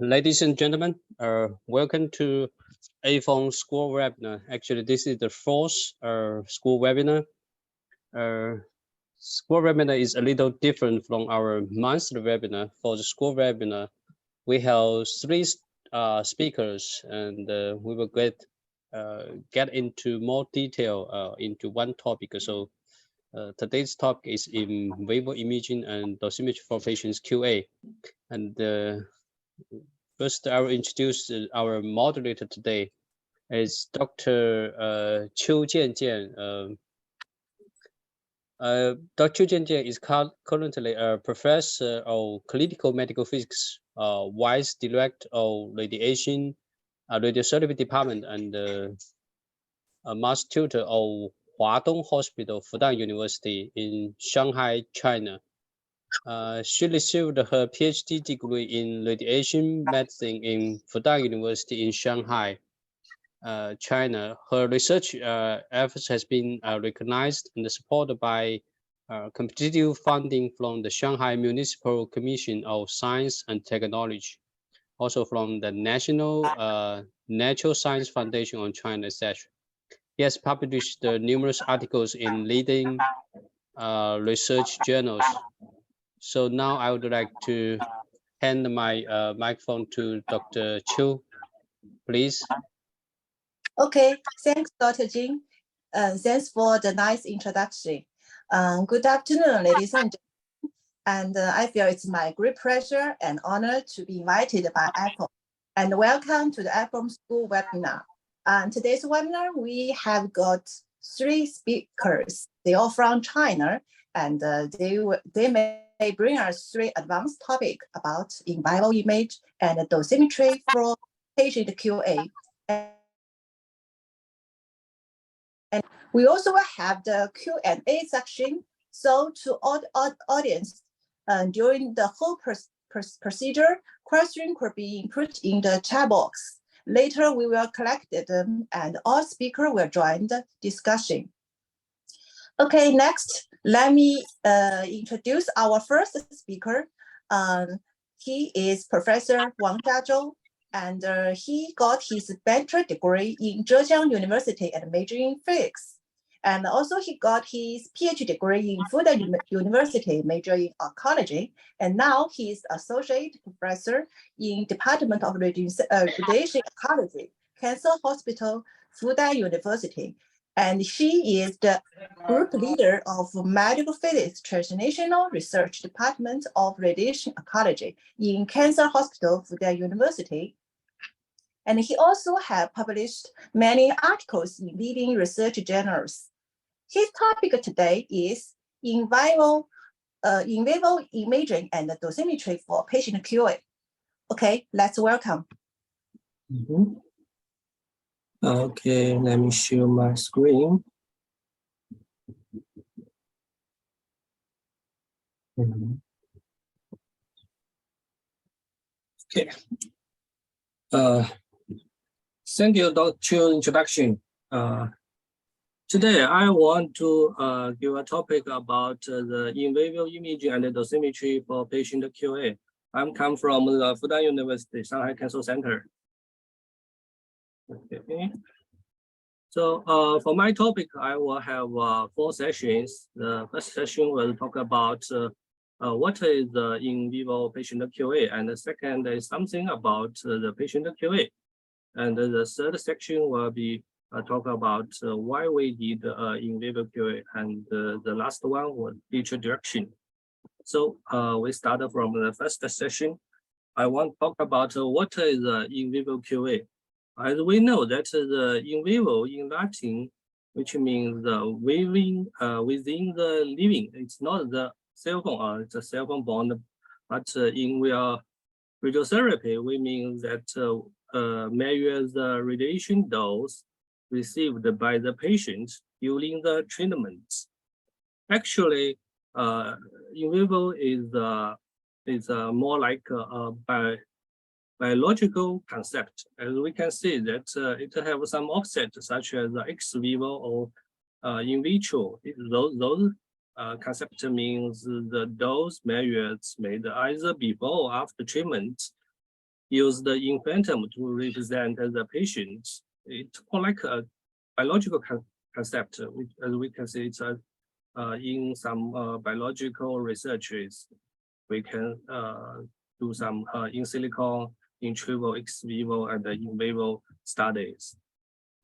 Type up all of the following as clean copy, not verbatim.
Ladies and gentlemen, welcome to AFOMP school webinar. Actually, this is the fourth school webinar. School webinar is a little different from our monthly webinar. For the school webinar, we have three speakers, and we will get into more detail into one topic. So today's talk is in vivo imaging and dosimetry for patients QA. And first, I will introduce our moderator today. Is Dr. Jianjian. Dr. Jianjian is currently a professor of clinical medical physics, vice director of radiation radiotherapy department, and a master tutor of Huadong Hospital, Fudan University in Shanghai, China. She received her PhD degree in radiation medicine in Fudan University in Shanghai, China. Her research efforts has been recognized and supported by competitive funding from the Shanghai Municipal Commission of Science and Technology, also from the National Natural Science Foundation on China, etc. He has published numerous articles in leading research journals. So now I would like to hand my microphone to Dr. Chu, please. Okay, thanks, Dr. Jin. Thanks for the nice introduction. Good afternoon, ladies and gentlemen. And I feel it's my great pleasure and honor to be invited by AFOMP. And welcome to the AFOMP School webinar. Today's webinar, we have got three speakers. They are from China, and they may bring us three advanced topics about in vivo image and dosimetry for patient QA. And we also have the Q&A section. So to all audience, during the whole procedure, questions could be put in the chat box. Later, we will collect them and all speakers will join the discussion. Okay, next, let me introduce our first speaker. He is Professor Wang Jiazhou, and he got his bachelor degree in Jianjian University and major in physics. And also he got his PhD degree in Fudan University, major in oncology. And now he is associate professor in Department of Radiation Oncology, Cancer Hospital, Fudan University. And she is the group leader of Medical Physics Translational Research Department of Radiation Oncology in Cancer Hospital, Fudan University. And he also has published many articles in leading research journals. His topic today is in vivo imaging and dosimetry for patient QA. Okay, let's welcome. Okay, let me share my screen. Okay. Thank you, Dr. Chu's introduction. Today, I want to give a topic about the in vivo imaging and dosimetry for patient QA. I'm come from the Fudan University, Shanghai Cancer Center. Okay. So for my topic, I will have 4 sessions. The first session will talk about what is the in vivo patient QA, and the second is something about the patient QA. And the third section will be talk about why we need in vivo QA, and the last one was future direction. So we start from the first session. I want to talk about what is in vivo QA. As we know that the in vivo in Latin, which means within the living, it's not the cell phone, it's a cell phone bond, but in radiotherapy, we mean that measure the radiation dose received by the patient during the treatment. Actually, in vivo is more like a biological concept. As we can see that it has some offset such as ex vivo or in vitro. Those concept means the dose measures made either before or after treatment used in phantom to represent the patient. It's more like a biological concept, which, as we can see, it's in some biological researches. We can do some in silico, in vivo, ex vivo, and in vivo studies.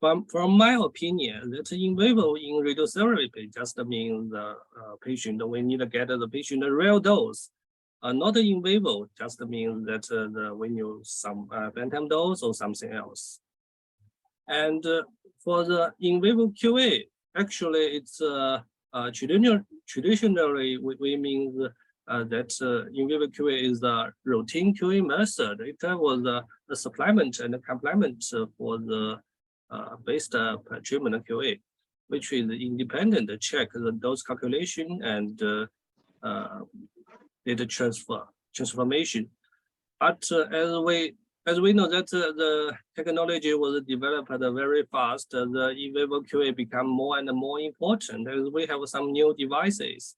From my opinion, that in vivo in radiotherapy just means the patient, we need to get the patient a real dose. Not in vivo just means that we use some phantom dose or something else. And for the in vivo QA, actually it's traditionally we mean that in vivo QA is the routine QA method. It was a supplement and a complement for the based treatment QA, which is independent check the dose calculation and data transformation. But as we know that the technology was developed very fast, the in vivo QA become more and more important as we have some new devices,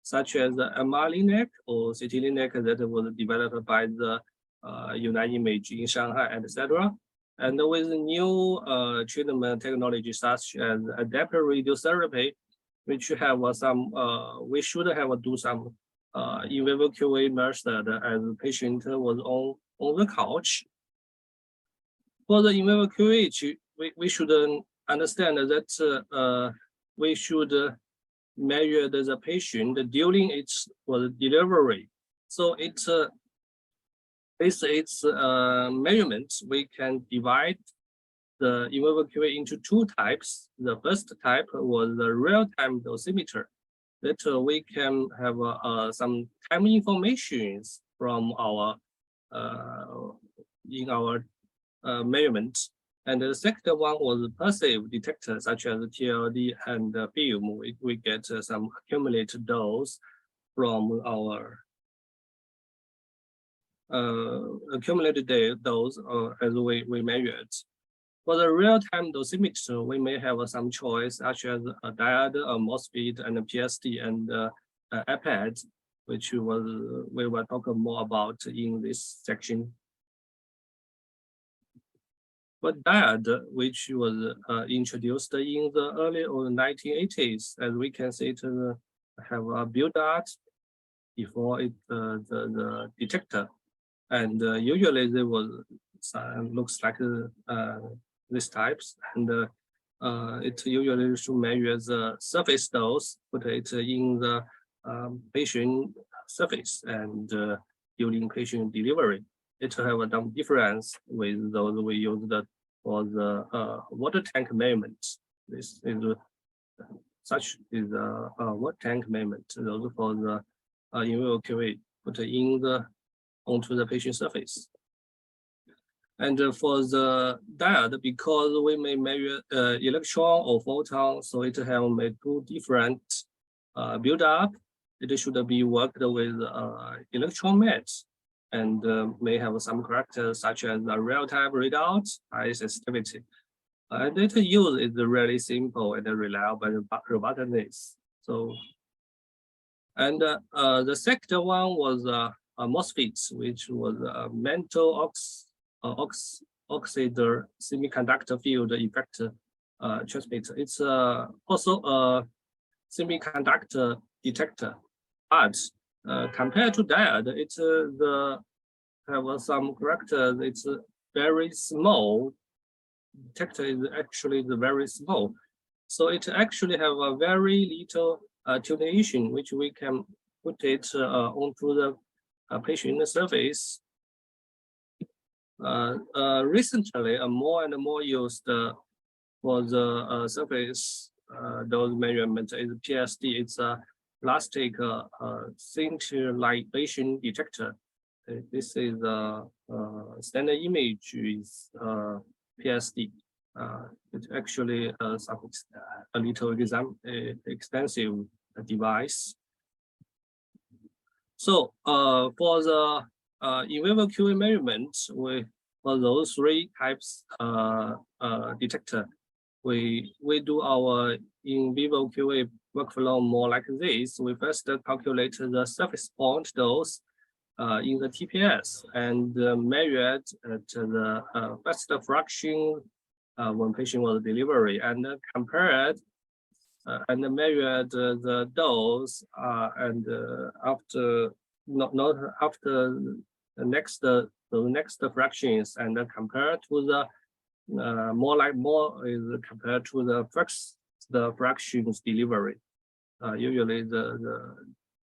such as the MR-Linac or CT-Linac that was developed by the Unimage in Shanghai, etc. And with new treatment technology such as adaptive radiotherapy, which have some, we should have do some in vivo QA method as the patient was on the couch. For the in vivo QA, we should understand that we should measure the patient during its delivery. So it's based its measurements, we can divide the in vivo QA into two types. The first type was the real-time dosimeter, that we can have some time information from our in our measurements. And the second one was passive detector, such as TLD and film. We get some accumulated dose from our accumulated dose as we measured. For the real-time dosimeter, we may have some choice, such as a diode, a MOSFET, and a PSD, and iPad, which we will talk more about in this section. But diode, which was introduced in the early 1980s, as we can see, to have a build-up before it the detector, and usually there was looks like these types, and it usually should measure the surface dose, put it in the patient surface, and during patient delivery. It have a difference with those we used for the water tank measurement. This is such is a water tank measurement. Those for the in vivo QA put in the onto the patient surface. And for the diode, because we may measure electron or photon, so it have made two different build-up. It should be worked with electron mats, and may have some characters such as a real-time readout, high sensitivity. And its use is really simple and reliable robustness. So, and the second one was a MOSFET, which was a metal oxider semiconductor field effect transmitter. It's also a semiconductor detector, but compared to diode, it's have some characters. It's very small. Detector is actually very small, so it actually have a very little attenuation, which we can put it onto the patient surface. Recently, more and more used for the surface dose measurement is PSD. It's a plastic scintillation detector. This is a standard image is PSD. It's actually a little extensive device. So for the in vivo QA measurement, for those three types detector, we do our in vivo QA workflow more like this. We first calculate the surface point dose in the TPS and measured at the best fraction when patient was delivery, and compared and measured the dose and after not after the next fractions, and compare to the more is compared to the fractions delivery. Usually the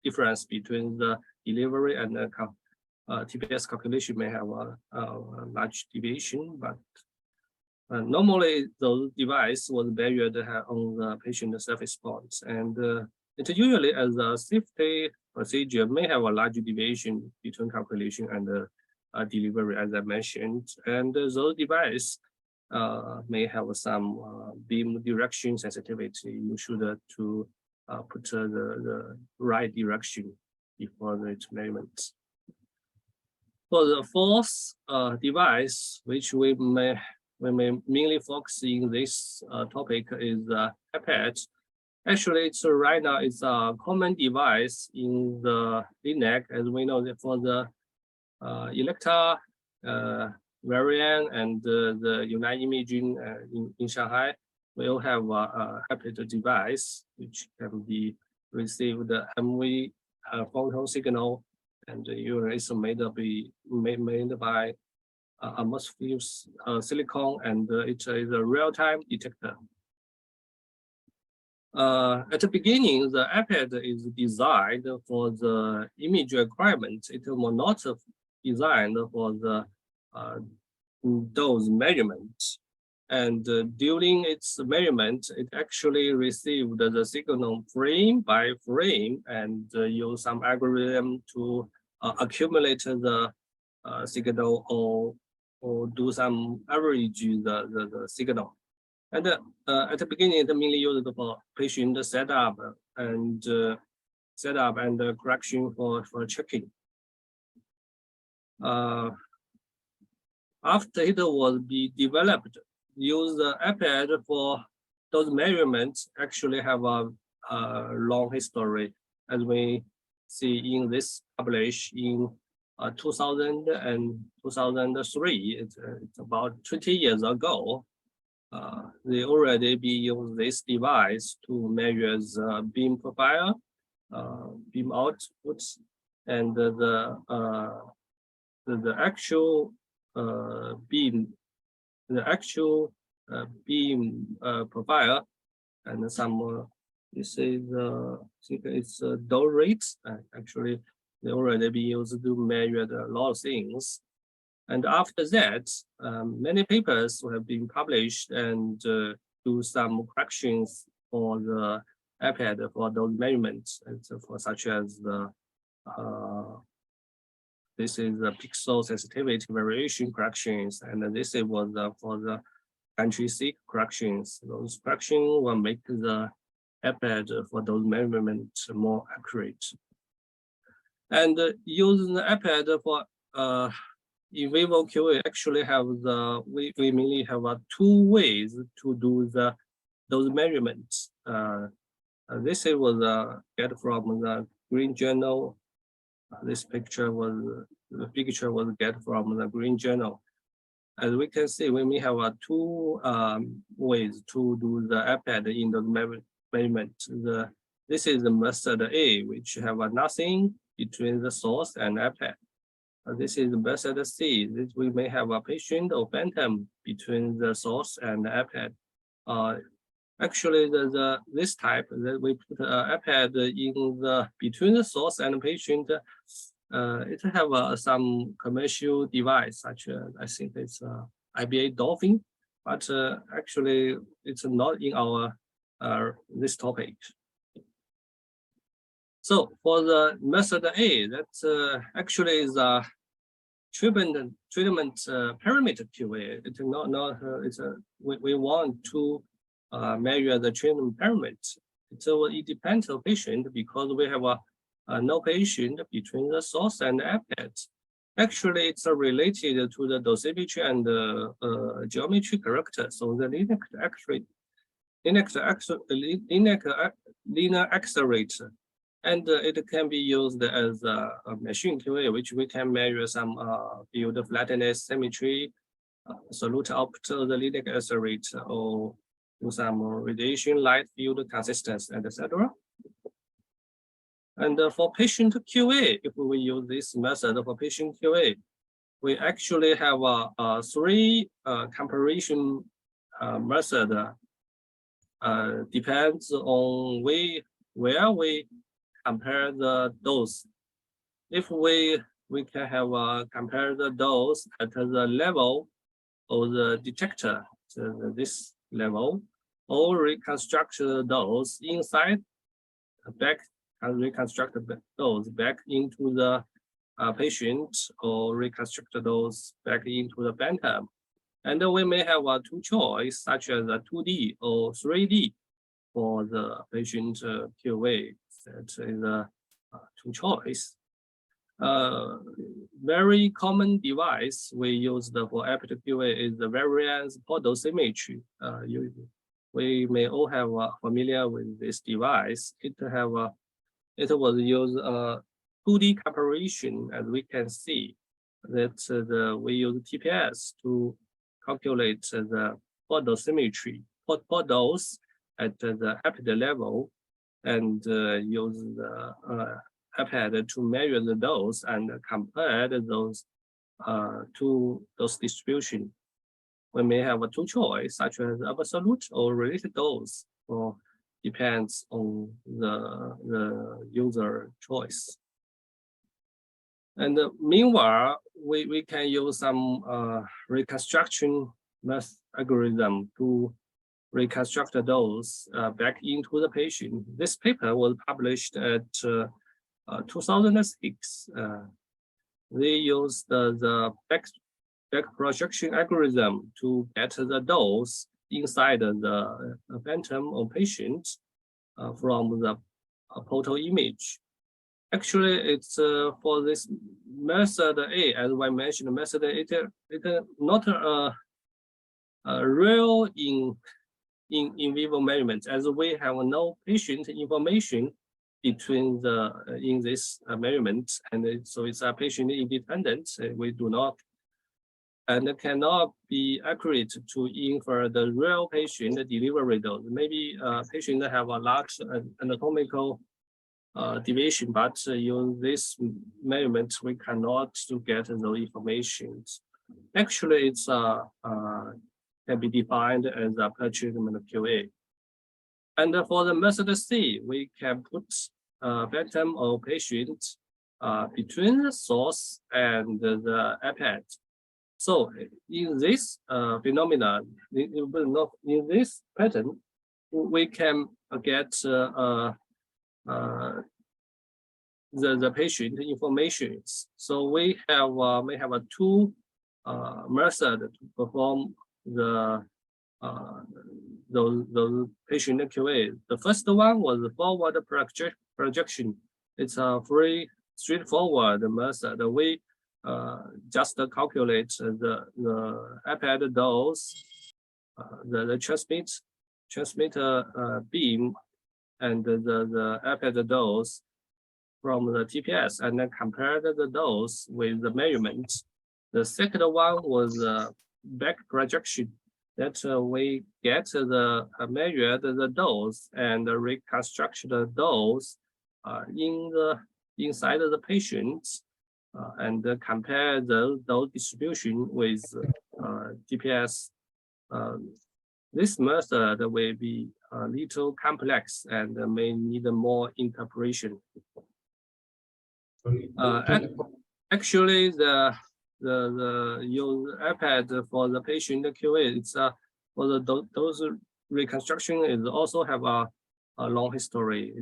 difference between the delivery and the TPS calculation may have a large deviation, but normally those device was measured on the patient self-response, and it usually as a safety procedure may have a large deviation between calculation and delivery, as I mentioned, and those device may have some beam direction sensitivity. You should to put the right direction before the measurement. For the fourth device, which we may mainly focus in this topic, is iPad. Actually, it's right now it's a common device in the LINAC, as we know that for the Electa variant and the United Imaging in Shanghai, we all have a iPad device which can be received the MV photon signal, and usually it's made by atmosphere silicon, and it is a real-time detector. At the beginning, the iPad is designed for the image requirement. It was not designed for the dose measurement. And during its measurement, it actually received the signal frame by frame and use some algorithm to accumulate the signal or do some average the signal. And at the beginning, it mainly used for patient setup and correction for checking. After it was developed, use the iPad for those measurements actually have a long history, as we see in this published in 2000 and 2003. It's about 20 years ago. They already used this device to measure the beam profile, beam outputs, and the actual beam, profile, and some this is I think it's dose rates. Actually, they already be used to measure a lot of things. And after that, many papers have been published and do some corrections for the iPad for those measurements, and so for such as the this is the pixel sensitivity variation corrections, and this was for the country-seek corrections. Those corrections will make the iPad for those measurements more accurate. And using the iPad for in vivo QA actually have we mainly have two ways to do those measurements. This was get from the Green Journal. This picture was get from the Green Journal. As we can see, we may have two ways to do the iPad in the measurement. This is the method A, which have nothing between the source and iPad. This is the method C. This we may have a patient or phantom between the source and the iPad. Actually, this type that we put iPad in between the source and the patient, it have some commercial device, such as I think it's IBA Dolphin, but actually it's not in our this topic. So for the method A, that actually is a treatment parameter QA. It's not we want to measure the treatment parameters. So it depends on patient, because we have no patient between the source and the iPad. Actually, it's related to the dosimetry and the geometry character. So the linear accelerator And it can be used as a machine QA, which we can measure some field flatness, symmetry, solute output, the leading error rate, or do some radiation light field consistency, etc. And for patient QA, if we use this method for patient QA, we actually have three comparison method. Depends on where we compare the dose. If we can have compare the dose at the level of the detector, so this level, or reconstruct the dose inside back and reconstruct the dose back into the patient, or reconstruct those back into the phantom. And we may have two choice, such as a 2D or 3D for the patient QA. That is a two choice. Very common device we use for APT QA is the variance dosimetry. We may all have familiar with this device. It was used 2D comparison, as we can see that we use TPS to calculate the dosimetry for dose at the APT level, and use the iPad to measure the dose and compare those to those distribution. We may have two choice, such as absolute or related dose, or depends on the user choice. And meanwhile, we can use some reconstruction algorithm to reconstruct those back into the patient. This paper was published at 2006. They used the back projection algorithm to get the dose inside the phantom of patient from the photo image. Actually, it's for this method A, as I mentioned, method A, it's not a real in vivo measurement, as we have no patient information between in this measurement, and so it's a patient independent. We do not and cannot be accurate to infer the real patient delivery dose. Maybe patient have a large anatomical deviation, but use this measurement we cannot to get those information. Actually, it's can be defined as a per-treatment QA. And for the method C, we can put phantom or patient between the source and the iPad. So in this phenomenon, in this pattern, we can get the patient information. So we have two methods to perform those patient QA. The first one was the forward projection. It's a very straightforward method. We just calculate the iPad dose, the transmitter beam, and the iPad dose from the TPS, and then compare the dose with the measurement. The second one was back projection, that we get the measured the dose and reconstruct the dose inside of the patient, and compare the dose distribution with TPS. This method will be a little complex and may need more interpretation. Actually, the use iPad for the patient QA, it's for the dose reconstruction is also have a long history.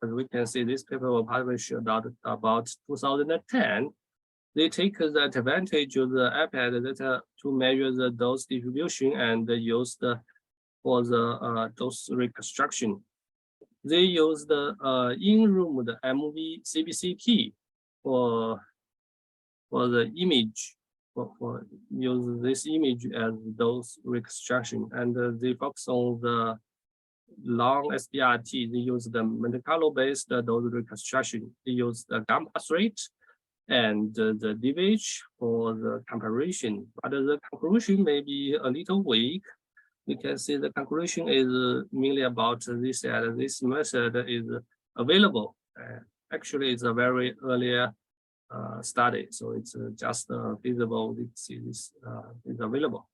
As we can see, this paper was published about 2010. They take the advantage of the iPad data to measure the dose distribution and use for the dose reconstruction. They use the in-room the MV CBCT for the image, for use this image as dose reconstruction, and they focus on long SBRT, they use the Monte Carlo-based dose reconstruction. They use the gamma pass rate and the deviation for the comparison. But the conclusion may be a little weak. We can see the conclusion is mainly about this, and this method is available. Actually, it's a very earlier study, so it's just feasible. This is available.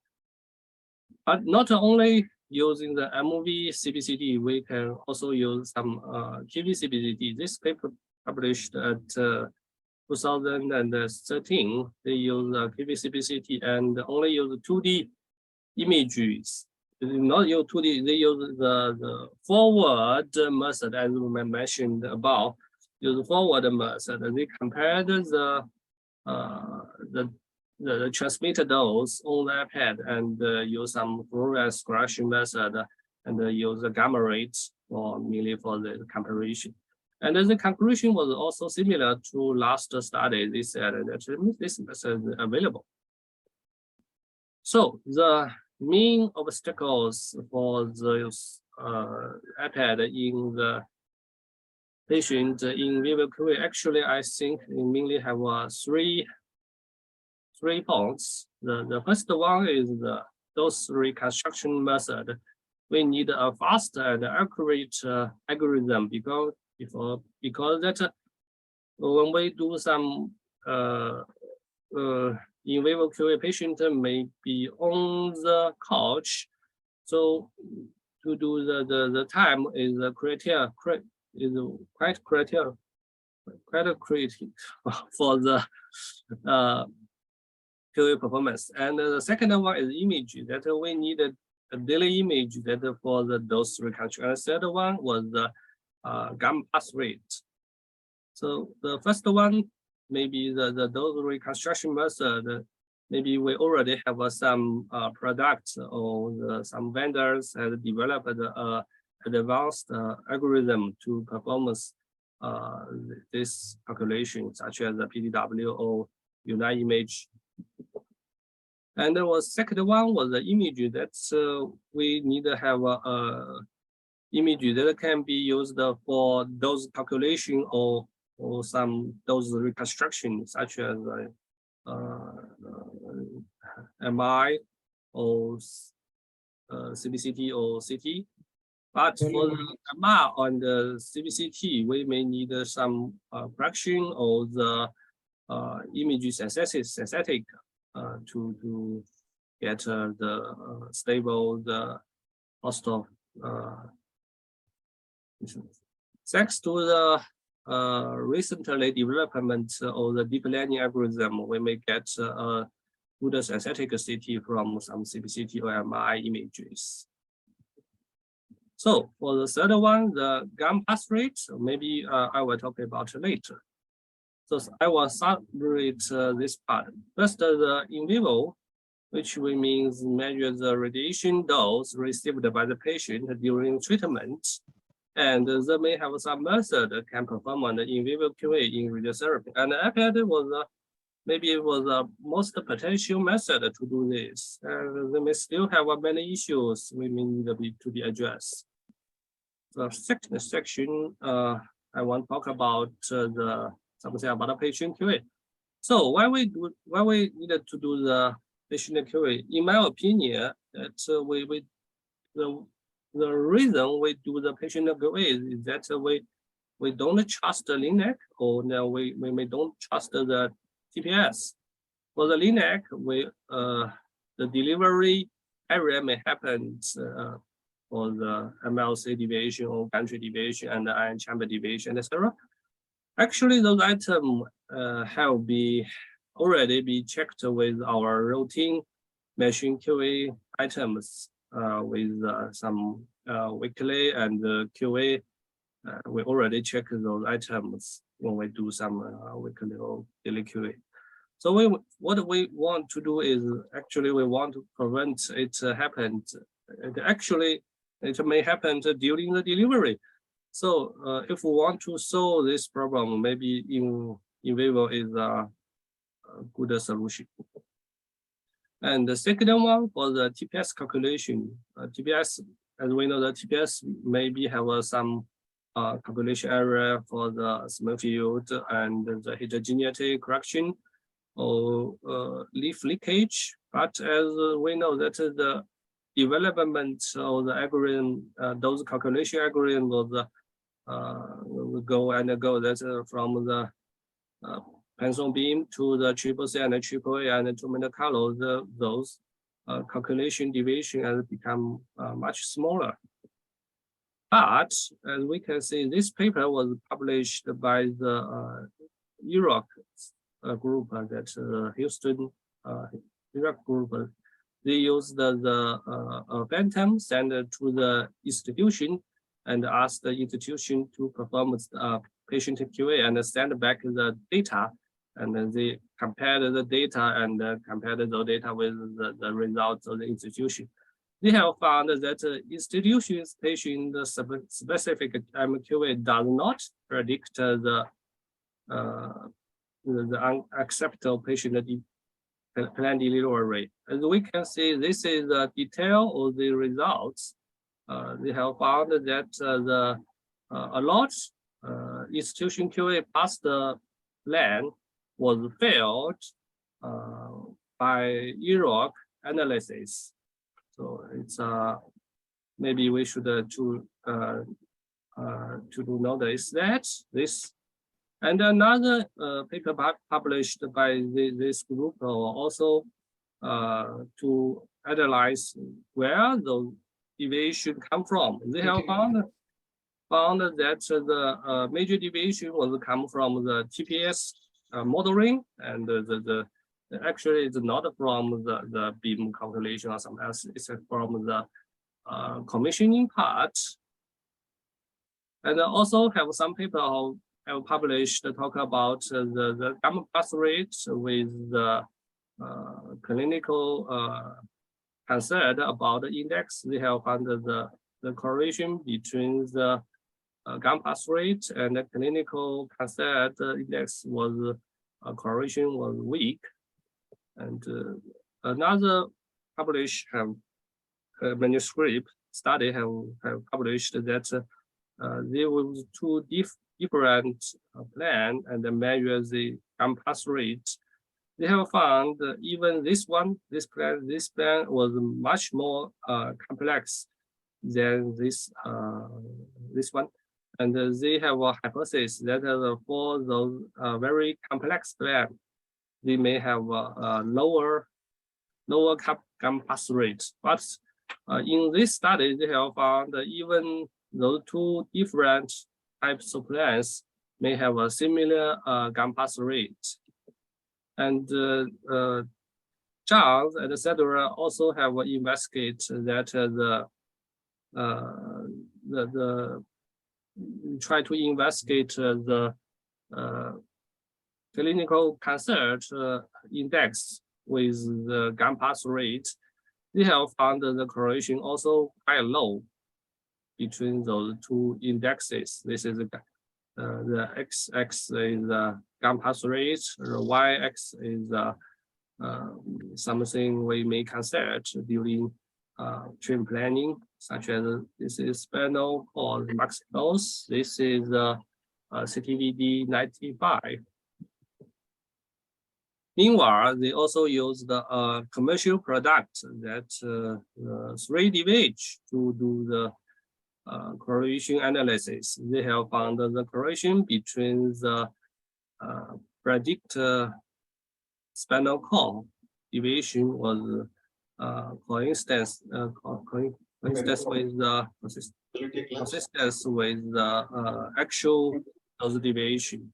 But not only using the MV CBCT, we can also use some TV CBCT. This paper published at 2013, they use TV CBCT and only use 2D images. They do not use 2D, they use the forward method, as we mentioned above. Use forward method. They compared the transmitter dose on the iPad and use some fluorescence correction method and use the gamma rates for mainly for the comparison. And the conclusion was also similar to last study. They said that this method is available. So the main obstacles for the iPad in the patient in vivo QA, actually, I think we mainly have three points. The first one is the dose reconstruction method. We need a fast and accurate algorithm because that when we do some in vivo QA, patient may be on the couch, so to do the time is quite creative for the QA performance. And the second one is image, that we need a daily image that for the dose reconstruction. And the third one was the gamma pass rate. So the first one, maybe the dose reconstruction method, maybe we already have some products or some vendors have developed advanced algorithm to perform this calculation, such as the PDW or unite image. And there was second one was the image that we need to have a image that can be used for dose calculation or some dose reconstruction, such as MI or CBCT or CT. But for the MR on the CBCT, we may need some fraction or the image synthetic to get the stable the cost of thanks to the recently development of the deep learning algorithm, we may get good synthetic CT from some CBCT or MRI images. So for the third one, the gamma pass rate, maybe I will talk about later. So I will separate this part. First, the in vivo, which we means measure the radiation dose received by the patient during treatment. And they may have some method that can perform an in vivo QA in radiotherapy. And iPad was maybe it was the most potential method to do this. And they may still have many issues we may need to be addressed. The second section, I want to talk about something about the patient QA. So why we needed to do the patient QA? In my opinion, that the reason we do the patient QA is that we don't trust the LINAC, or no, we don't trust the TPS. For the LINAC, the delivery area may happen for the MLC deviation or gantry deviation and the ion chamber deviation, etc. Actually, those items have already been checked with our routine machine QA items with some weekly and QA. We already check those items when we do some weekly or daily QA. So what we want to do is actually we want to prevent it happen. It may happen during the delivery. So if we want to solve this problem, maybe in vivo is a good solution. And the second one for the TPS calculation, TPS as we know, the TPS maybe have some calculation error for the small field and the heterogeneity correction or leaf leakage. But as we know that the development of the algorithm, those calculation algorithm will go and go. That's from the pencil beam to the triple C and the triple A and to Monte Carlo. Those calculation deviation has become much smaller. But as we can see, this paper was published by the Iraq group, that Houston Iraq group. They used the phantom sent to the institution and asked the institution to perform patient QA and send back the data. And then they compared the data and compared the data with the results of the institution. They have found that institutions patient specific MQA does not predict the unacceptable patient plan delivery rate. As we can see, this is the detail of the results. They have found that a lot institution QA past the plan was failed by Iraq analysis. So it's maybe we should to notice that this. And another paper published by this group also to analyze where the deviation come from. They have found that the major deviation was come from the TPS modeling, and actually it's not from the beam calculation or something else. It's from the commissioning part. And also have some people have published talk about the gamma pass rate with the clinical concern about the index. They have found the correlation between the gamma pass rate and the clinical concern index was correlation was weak. And another published manuscript study have published that there was two different plan and measure the gamma pass rate. They have found even this plan was much more complex than this one, and they have a hypothesis that for those very complex plan, they may have a lower gamma pass rate. But in this study, they have found even those two different types of plans may have a similar gamma pass rate. And Zhang and etc. also have investigated that try to investigate the clinical concern index with the gamma pass rate. They have found the correlation also quite low between those two indexes. This is the x-axis is the gamma pass rate, the y-axis is something we may consider during treatment planning, such as this is spinal cord maximus. This is CTVD 95. Meanwhile, they also use the commercial product that 3D image to do the correlation analysis. They have found the correlation between the predicted spinal cord deviation was coincidence with the consistence with the actual dose deviation.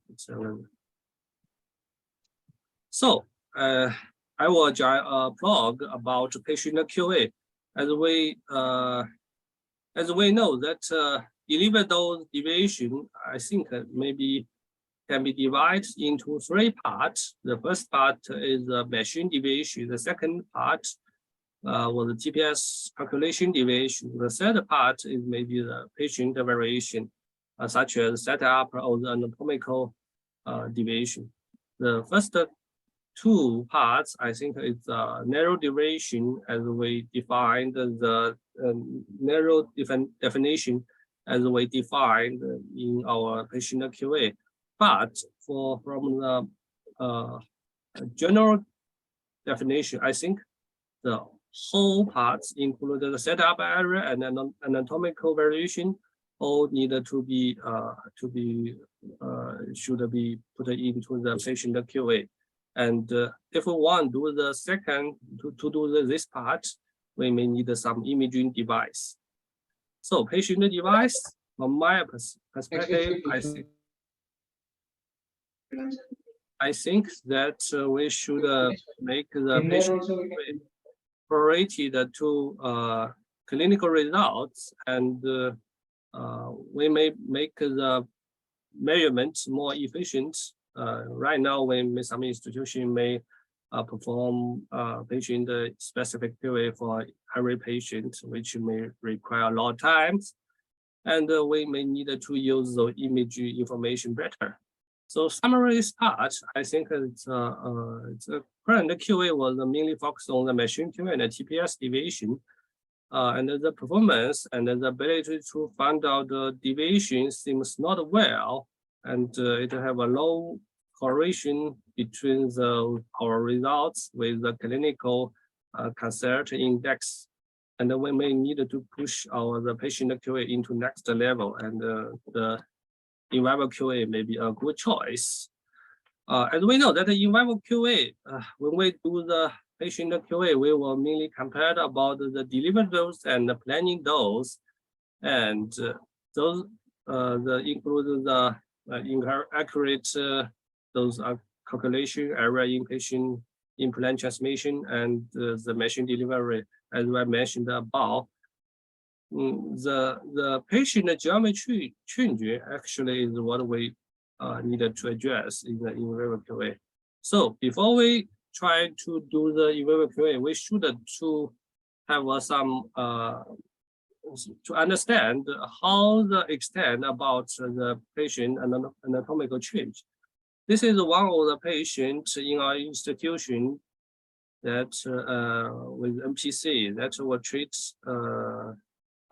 So I will join a blog about patient QA. As we know that delivered dose deviation, I think maybe can be divided into three parts. The first part is the machine deviation. The second part was the TPS calculation deviation. The third part is maybe the patient variation, such as setup or the anatomical deviation. The first two parts. I think it's narrow derivation as we defined the narrow definition as we defined in our patient QA. But from the general definition, I think the whole parts, including the setup area and anatomical variation, all needed to be should be put into the patient QA. And if we want to do the second to do this part, we may need some imaging device. So patient device, from my perspective, I think that we should make the patient priority to clinical results, and we may make the measurements more efficient. Right now, when some institution may perform patient specific QA for every patient, which may require a lot of time, and we may need to use the image information better. So summary part, I think it's current QA was mainly focused on the machine QA and the TPS deviation, and the performance and the ability to find out the deviation seems not well, and it have a low correlation between our results with the clinical consult index, and we may need to push the patient QA into next level, and the in vivo QA may be a good choice. As we know that in vivo QA, when we do the patient QA, we will mainly compare about the delivered dose and the planning dose, and those include the inaccurate those calculation error in patient implant transmission and the machine delivery, as I mentioned above. The patient geometry change actually is what we needed to address in the in vivo QA. So before we try to do the in vivo QA, we should to have some to understand how the extent about the patient and anatomical change. This is one of the patients in our institution that with MPC that will treat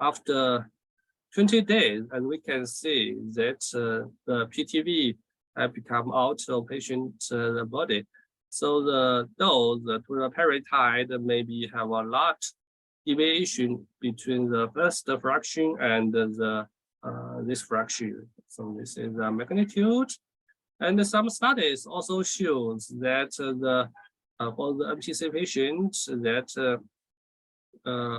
after 20 days, and we can see that the PTV have become out of patient's body. So the dose to the peritide maybe have a lot deviation between the first fraction and the this fraction. So this is the magnitude. And some studies also shows that for the MPC patients that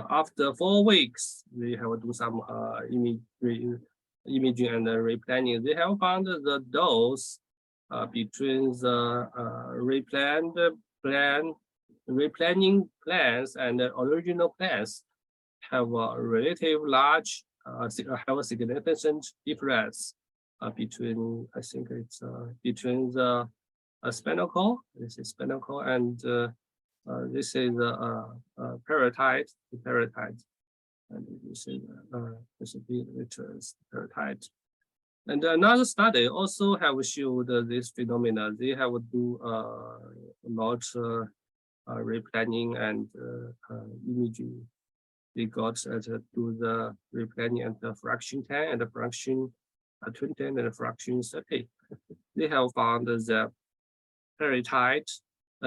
after 4 weeks, they have to do some imaging and replanning. They have found the dose between the replanning plans and the original plans have a relative large, have a significant difference between, I think it's between the spinal cord, this is spinal cord, and this is peritide, and this is peritide. And another study also have showed this phenomena. They have do a lot replanning and imaging. They got to do the replanning and the fraction 10 and the fraction 20 and the fraction 30. They have found the peritide,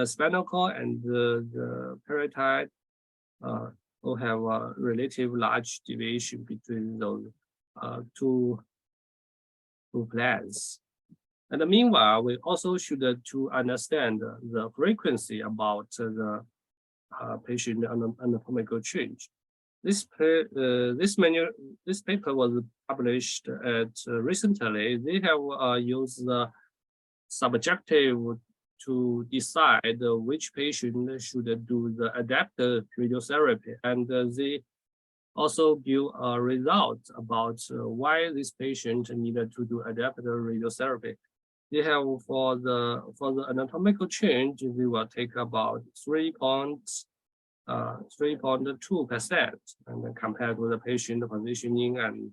spinal cord, and the peritide will have a relative large deviation between those two plans. And meanwhile, we also should to understand the frequency about the patient anatomical change. This paper was published recently. They have used the subjective to decide which patient should do the adaptive radiotherapy, and they also give a result about why this patient needed to do adaptive radiotherapy. They have for the anatomical change, they will take about 3.2%, and then compared with the patient positioning and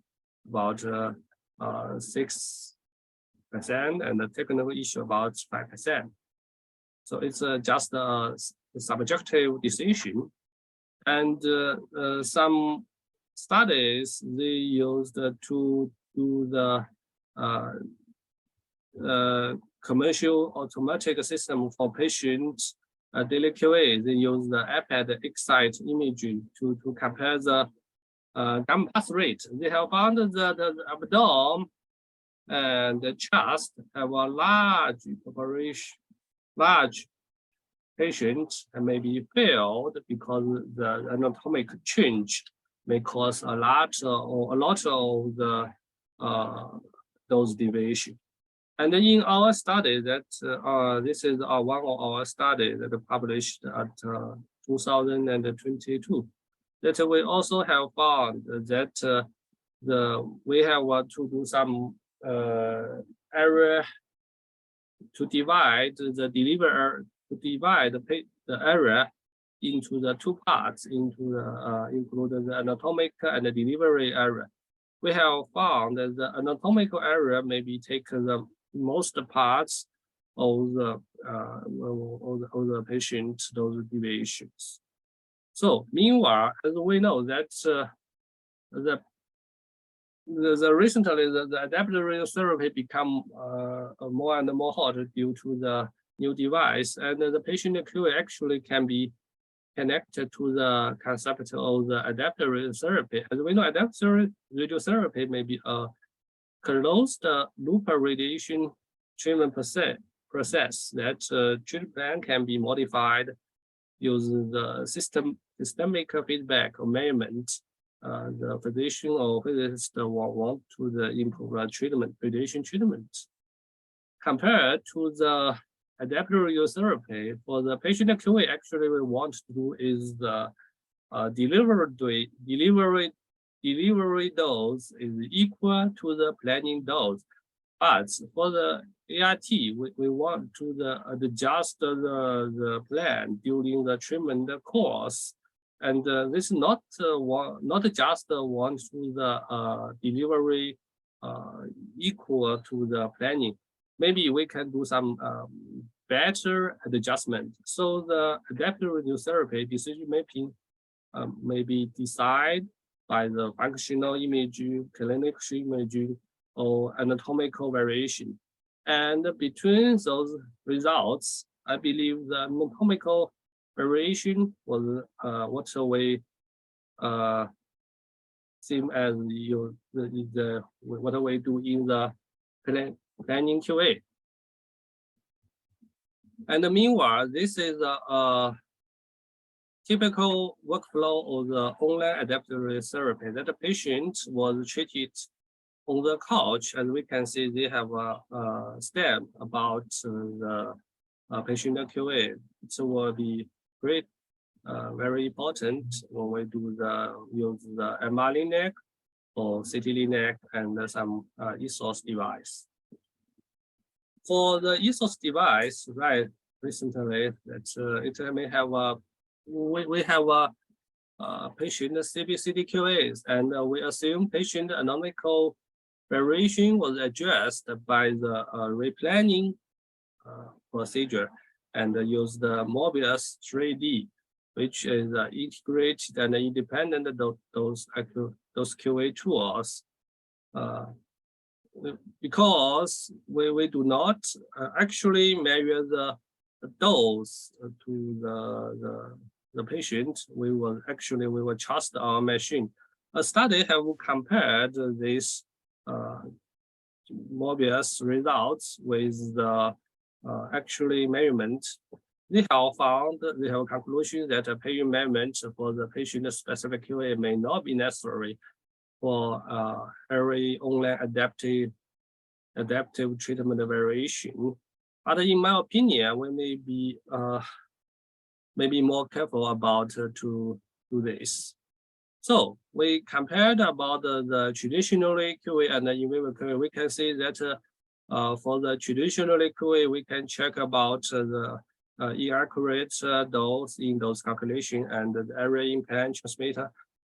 about 6%, and the technical issue about 5%. So it's just a subjective decision. And some studies they used to do the commercial automatic system for patients daily QA. They use the iPad Excite imaging to compare the gamma path rate. They have found the abdomen and the chest have a large patients and may be failed because the anatomic change may cause a lot of the those deviation. And in our study that this is one of our studies that published at 2022, that we also have found that we have to do some area to divide the the area into the two parts, into the including the anatomic and the delivery area. We have found that the anatomical area maybe take the most parts of the patient, those deviations. So meanwhile, as we know that recently the adaptive radiotherapy become more and more hot due to the new device, and the patient QA actually can be connected to the concept of the adaptive radiotherapy. As we know, adaptive radiotherapy may be a closed loop radiation treatment process that treatment plan can be modified using the systemic feedback or measurement. The physician or physicist want to improve radiation treatment. Compared to the adaptive radiotherapy, for the patient QA, actually we want to do is the delivery dose is equal to the planning dose. But for the ART, we want to adjust the plan during the treatment course. And this is not just want to the delivery equal to the planning. Maybe we can do some better adjustment. So the adaptive radiotherapy decision making may be decided by the functional imaging, clinical imaging, or anatomical variation. And between those results, I believe the anatomical variation was what we same as what we do in the planning QA. And meanwhile, this is a typical workflow of the online adaptive therapy that the patient was treated on the couch. As we can see, they have a step about the patient QA. It will be great, very important when we do use the MR-Linac or CT-Linac and some ESOS device. For the ESOS device, right, recently that it may have we have a patient CBCT QAs, and we assume patient anatomical variation was addressed by the replanning procedure and use the Mobius 3D, which is integrated and independent of those QA tools. Because we do not actually measure the dose to the patient, we will trust our machine. A study have compared this Mobius results with the actually measurement. They have a conclusion that a patient measurement for the patient specific QA may not be necessary for every online adaptive treatment variation. But in my opinion, we may be maybe more careful about to do this. So we compared about the traditionally QA and the in vivo QA. We can see that for the traditionally QA, we can check about the inaccurate dose in those calculation and the area implant transmitter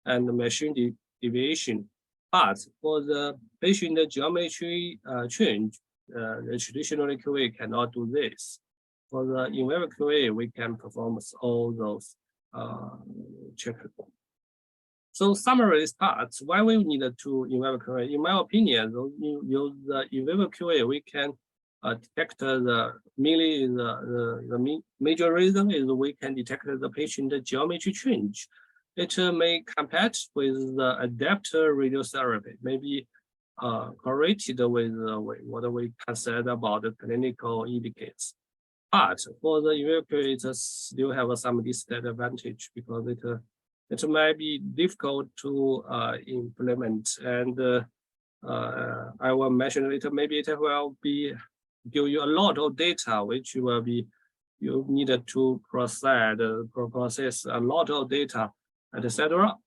and the machine deviation. But for the patient geometry change, the traditional QA cannot do this. for the in vivo QA, we can perform all those checks. So summary this part, why we need to in vivo QA? In my opinion, use the in vivo QA, we can detect mainly the major reason is we can detect the patient geometry change. It may compete with the adaptive radiotherapy, maybe correlated with what we consider about the clinical indicators. But for the in vivo QA, it still have some disadvantage because it might be difficult to implement, and I will mention later. Maybe it will be give you a lot of data, which will be you needed to process a lot of data, etc.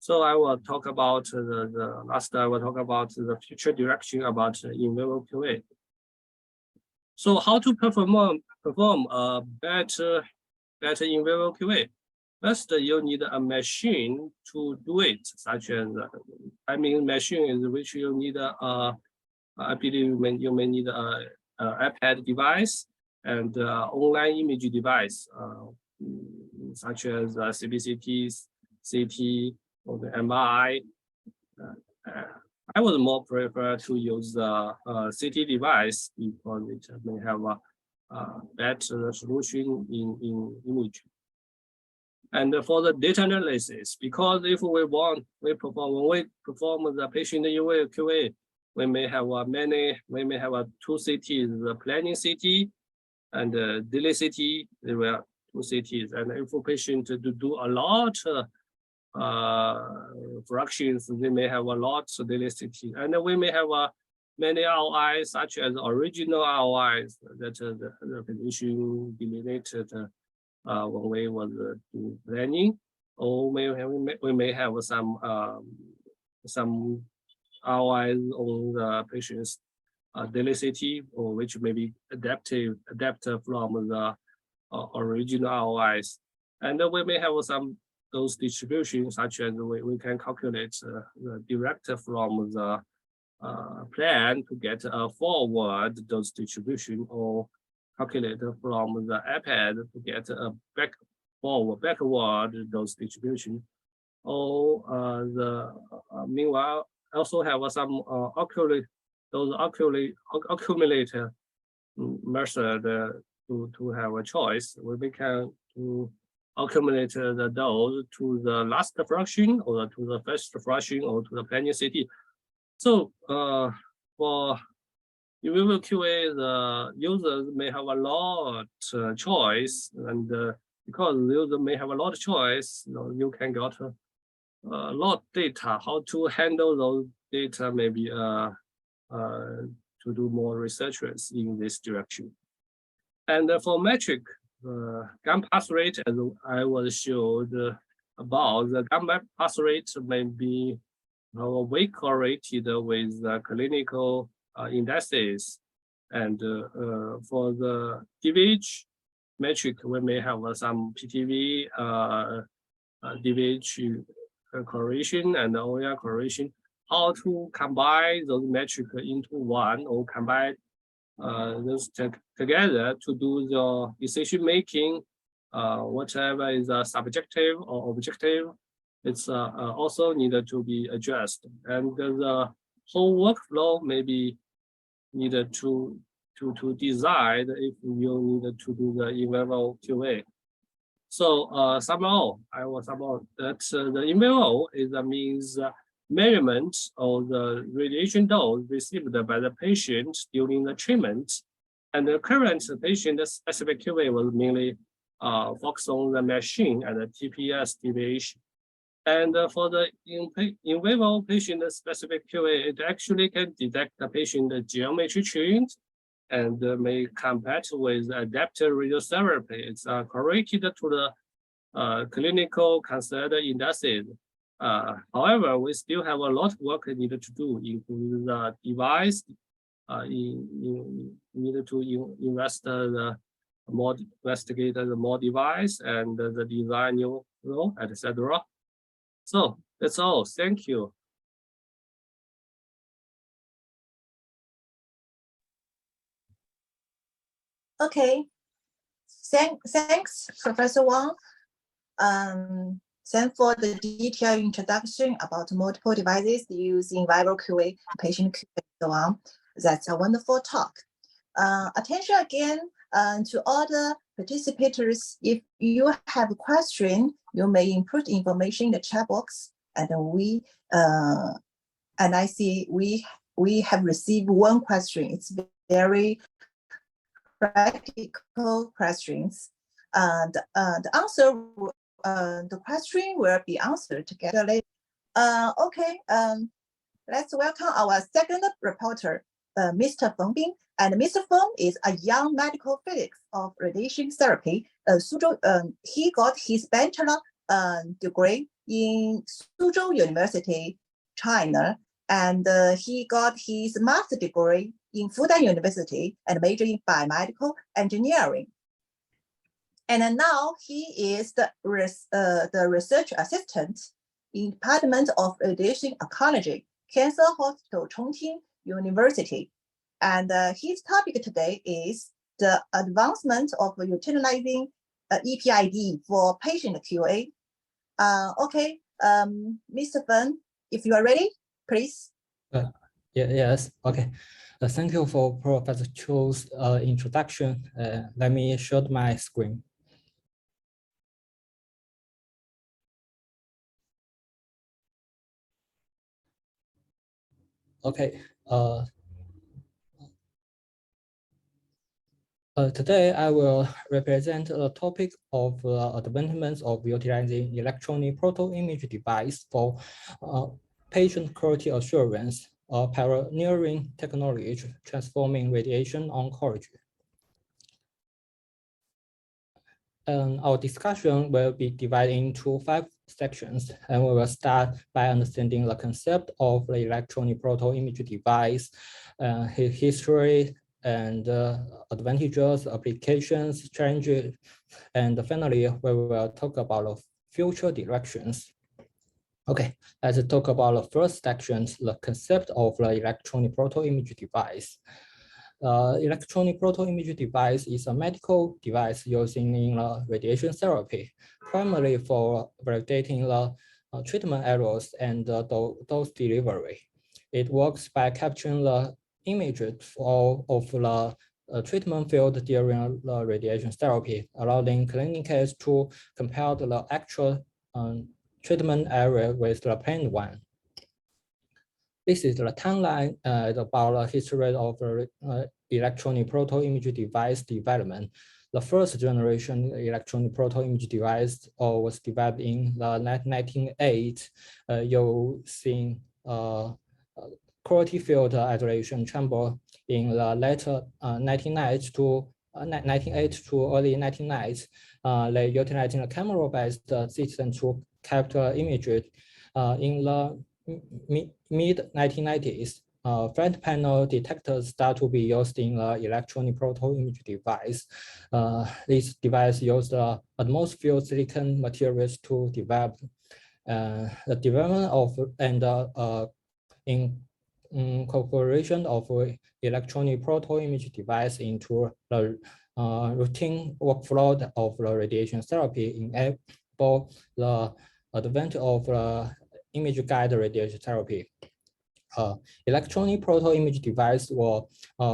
So I will talk about the last. I will talk about the future direction about in vivo QA. So how to perform a better in vivo QA? First, you need a machine to do it, such as machine is which you need I believe you may need a iPad device and online image device, such as CBCT, CT, or the MRI. I would more prefer to use the CT device because it may have a better resolution in image. And for the data analysis, because if when we perform the patient QA, we may have two CTs, the planning CT and the delay CT. There were two CTs, and if a patient do a lot fractions, they may have a lot of delay CT, and we may have many ROIs, such as original ROIs that the physician delineated when we was planning, or we may have some ROIs on the patient's daily CT, or which may be adapted from the original ROIs, and we may have some those distributions, such as we can calculate the direct from the plan to get a forward dose distribution, or calculate from the iPad to get a backward dose distribution, or meanwhile also have some accumulator method to have a choice where we can accumulate the dose to the last fraction, or to the first fraction, or to the planning CT. So for in vivo QA, the users may have a lot choice, and because the user may have a lot of choice, you can get a lot of data. How to handle those data, maybe to do more researches in this direction. And for metric, GAN pass rate, as I was showed about, the GAN pass rate may be way correlated with the clinical indices, and for the DVH metric, we may have some PTV, DVH correlation, and OER correlation. How to combine those metrics into one, or combine those together to do the decision making, whatever is subjective or objective, it's also needed to be addressed, and the whole workflow may be needed to decide if you need to do the in vivo QA. So somehow I will somehow that the in vivo is means measurement of the radiation dose received by the patient during the treatment, and the current patient specific QA was mainly focus on the machine and the TPS deviation. And for the in vivo patient specific QA, it actually can detect the patient geometry change and may compare with adaptive radiotherapy. It's correlated to the clinical considered indices. However, we still have a lot of work needed to do, including the device. Needed to investigate the more device and the design new role, etc. So that's all. Thank you. Okay, Thanks, Professor Wang. Thanks for the detailed introduction about multiple devices used in vivo QA, patient QA, and so on. That's a wonderful talk. Attention again to all the participants. If you have a question, you may input information in the chat box, and I see we have received one question. It's very practical questions, and the answer. The question will be answered together later. Okay, let's welcome our second reporter, Mr. Feng Bing. And Mr. Feng is a young medical physics of radiation therapy. Suzhou, he got his bachelor degree in Suzhou University, China, and he got his master degree in Fudan University and major in biomedical engineering. And now he is the research assistant in Department of Radiation Oncology, Cancer Hospital, Chongqing University. And his topic today is the advancement of utilizing EPID for patient QA. Okay, Mr. Feng, if you are ready, please. Yes, okay. Thank you for Professor Chu's introduction. Let me share my screen. Okay. Today I will represent the topic of advancements of utilizing electronic proto-image device for patient quality assurance, pioneering technology transforming radiation oncology. And our discussion will be divided into 5 sections, and we will start by understanding the concept of the electronic proto-image device, his history, and advantages, applications, challenges, and finally, we will talk about the future directions. Okay, let's talk about the first section, the concept of the electronic proto-image device. Electronic proto-image device is a medical device using in radiation therapy, primarily for validating the treatment errors and dose delivery. It works by capturing the images of the treatment field during the radiation therapy, allowing clinicians to compare the actual treatment area with the planned one. This is the timeline about the history of electronic proto-image device development. The first generation electronic proto-image device was developed in the 1998 using quality field isolation chamber in the later 1980 to early 1990s. They utilizing a camera-based system to capture images. In the mid-1990s, front panel detectors start to be used in the electronic proto-image device. This device used atmosphere silicon materials to develop the development of and incorporation of electronic proto-image device into the routine workflow of the radiation therapy enable the advent of image-guided radiation therapy. Electronic proto-image device were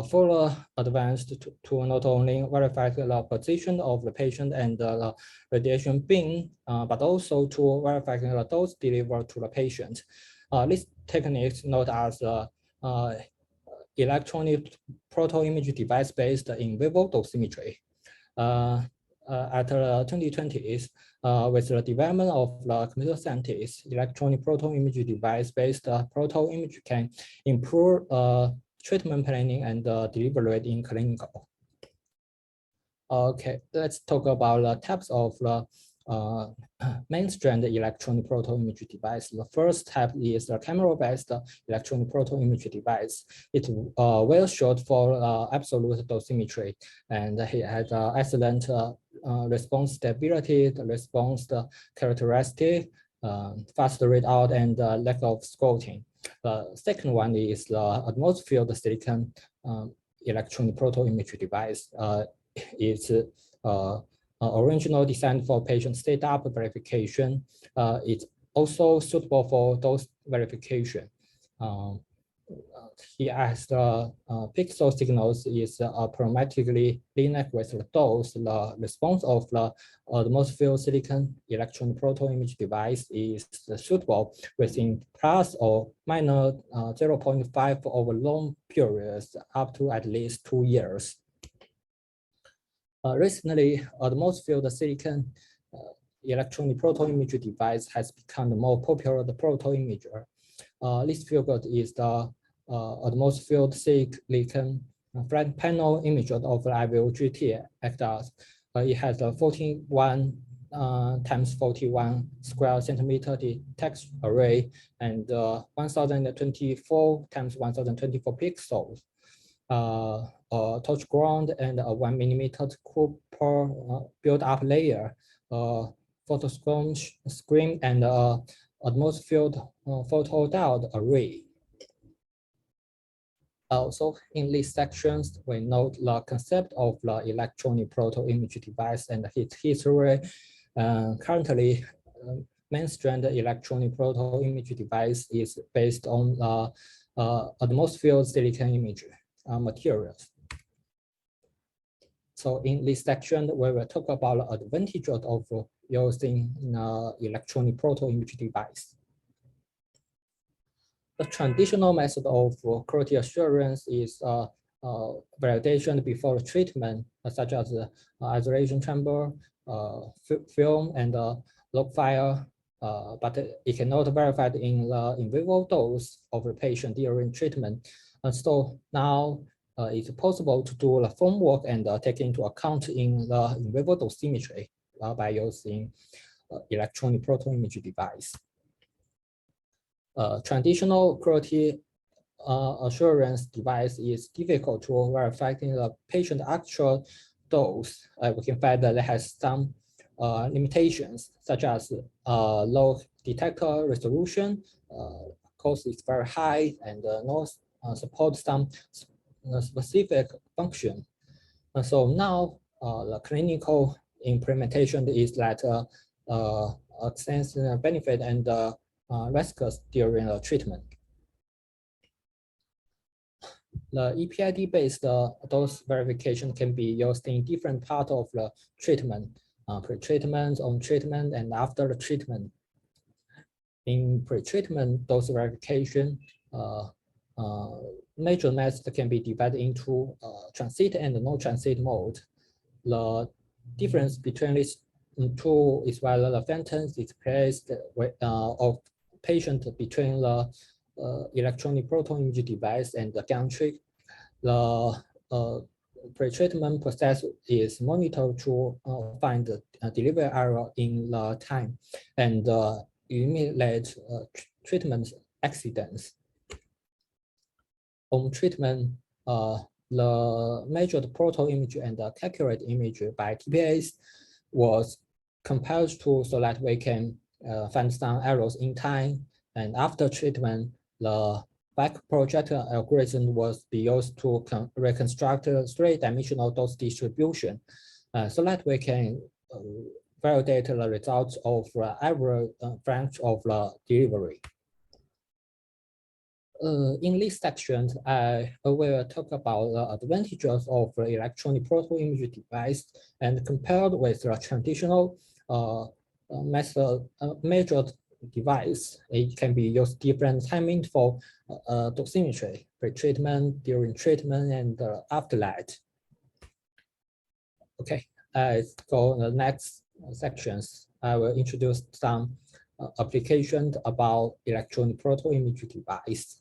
further advanced to not only verify the position of the patient and the radiation beam, but also to verify the dose delivered to the patient. This technique is known as electronic proto-image device-based in vivo dosimetry. At the 2020s, with the development of the computer scientists, electronic proto-image device-based proto-image can improve treatment planning and delivery in clinical. Okay, let's talk about the types of the mainstream electronic proto-image device. The first type is the camera-based electronic proto-image device. It's well short for absolute dosimetry, and it has excellent response stability, the response characteristic, fast readout, and lack of squelching. The second one is the atmosphere silicon electronic proto-image device. It's original designed for patient setup verification. It's also suitable for dose verification. Here as the pixel signals is parametrically linear with the dose. The response of the most field silicon electron proton image device is suitable within plus or minus 0.5 over long periods up to at least 2 years. Recently, the most field silicon electronic proton image device has become the more popular proton imager. This figure is the most field silicon flat panel image of the IVO GT ACTAS. It has a 41 times 41 square centimeter detect array and 1024 times 1024 pixels. Touch ground and a 1 millimeter cube per build-up layer, photo screen and atmospheric field photodiode array. Also, in these sections, we note the concept of the electronic proton image device and its history. Currently, mainstream electronic proton image device is based on atmospheric silicon image materials. So in this section, we will talk about the advantages of using electronic proton image device. The traditional method of quality assurance is validation before treatment, such as isolation chamber, film, and log file, but it cannot verify in the in vivo dose of the patient during treatment. And so now it's possible to do the homework and take into account in the in vivo dosimetry by using electronic proton image device. Traditional quality assurance device is difficult to verify in the patient actual dose. We can find that it has some limitations, such as low detector resolution, cost is very high, and no support some specific function. And so now the clinical implementation is that extensive benefit and risks during the treatment. The EPID-based dose verification can be used in different parts of the treatment, pre-treatment, on treatment, and after the treatment. In pre-treatment dose verification, major methods can be divided into transit and no-transit mode. The difference between these two is whether the phantom is placed of patient between the electronic proton image device and the gantry. The pre-treatment process is monitored to find the delivery error in the time and eliminate treatment accidents. On treatment, the measured proton image and the calculated image by TPAs was compared to so that we can find some errors in time. And after treatment, the back projector algorithm was used to reconstruct a three-dimensional dose distribution so that we can validate the results of every branch of the delivery. In this section, I will talk about the advantages of the electronic proton image device and compared with the traditional method measured device. It can be used different timing for dosimetry, pre-treatment, during treatment, and after that. Okay, let's go to the next sections. I will introduce some applications about electronic proton image device.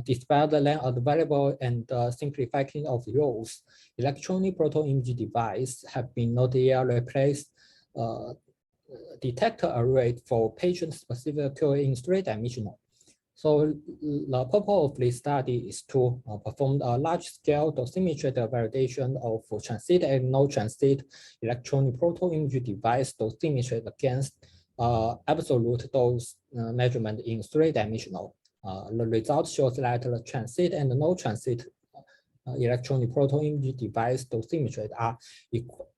Despite the land available and simplifying of rules, electronic proton image device have been not yet replaced detector array for patient-specific QA in three-dimensional. So the purpose of this study is to perform a large-scale dosimetry validation of transit and no-transit electronic proton image device dosimetry against absolute dose measurement in three-dimensional. The result shows that the transit and no-transit electronic proton imaging device dosimetry are equal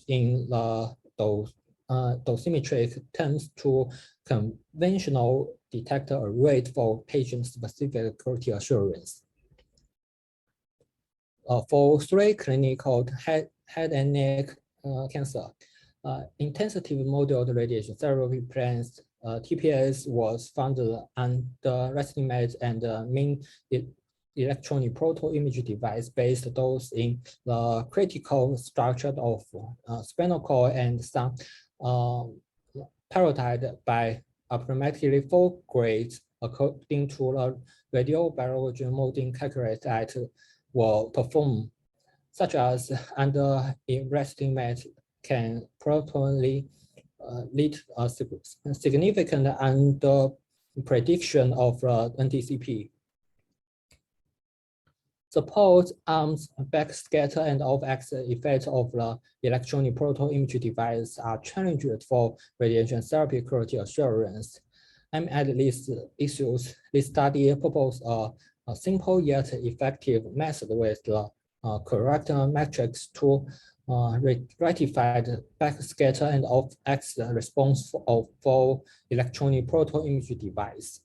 in the dosimetric terms to conventional detector rate for patient-specific quality assurance. For 3 clinical head and neck cancer, intensive module radiation therapy plans, TPS was found underestimate and mean electronic proton imaging device based those in the critical structure of spinal cord and some parodied by approximately 4 grades according to the radiobiology modeling calculated were performed, such as underestimate can properly lead a significant under prediction of NTCP. Suppose arms backscatter and off-axis effects of the electronic proton imaging device are challenged for radiation therapy quality assurance. Amid these issues, this study proposes a simple yet effective method with the correct metrics to rectify the backscatter and off-axis response for electronic proton imaging device.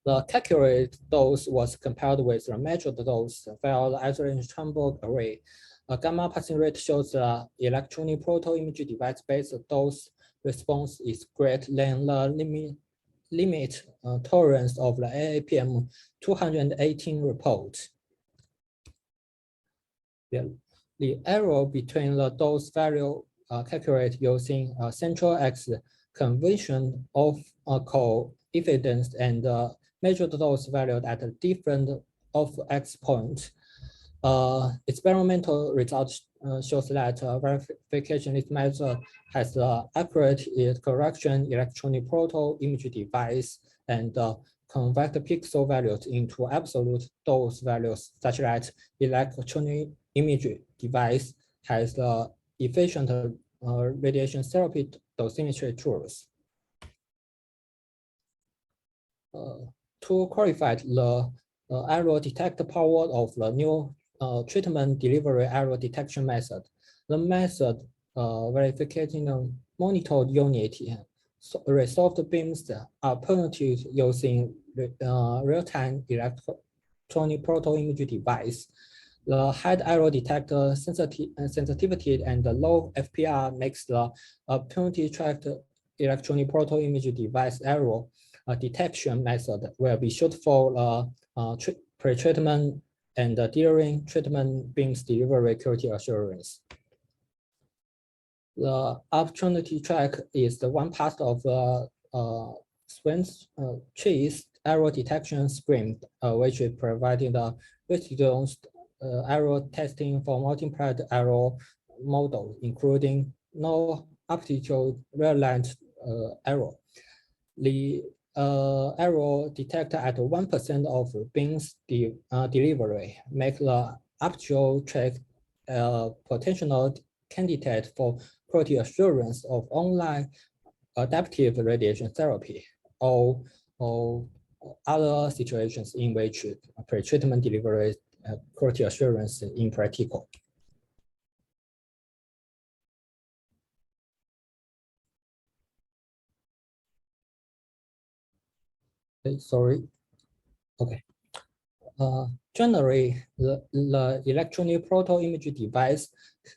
The calculated dose was compared with the measured dose via the isolation chamber array. A gamma passing rate shows the electronic proton imaging device-based dose response is greater than the limit tolerance of the AAPM 218 report. The error between the dose value calculated using a central X convention of coefficients and measured dose valued at a different of X point. Experimental results shows that verification this method has accurate correction electronic proton imaging device and convert pixel values into absolute dose values such that electronic imaging device has efficient radiation therapy dosimetry tools. To qualify the error detect power of the new treatment delivery error detection method, the method verification monitored unit resolved beams are permitted using real-time electronic proton imaging device. The high error detector sensitivity and the low FPR makes the opportunity tracked electronic proton imaging device error detection method will be short for pre-treatment and during treatment beams delivery quality assurance. The opportunity track is the one part of the Swiss error detection scheme, which is providing the reduced error testing for multiplied error model, including no aptitude real-line error. The error detected at 1% of beams delivery make the actual track potential candidate for quality assurance of online adaptive radiation therapy or other situations in which pre-treatment delivery quality assurance in practical. Sorry. Okay. Generally, the electronic proton imaging device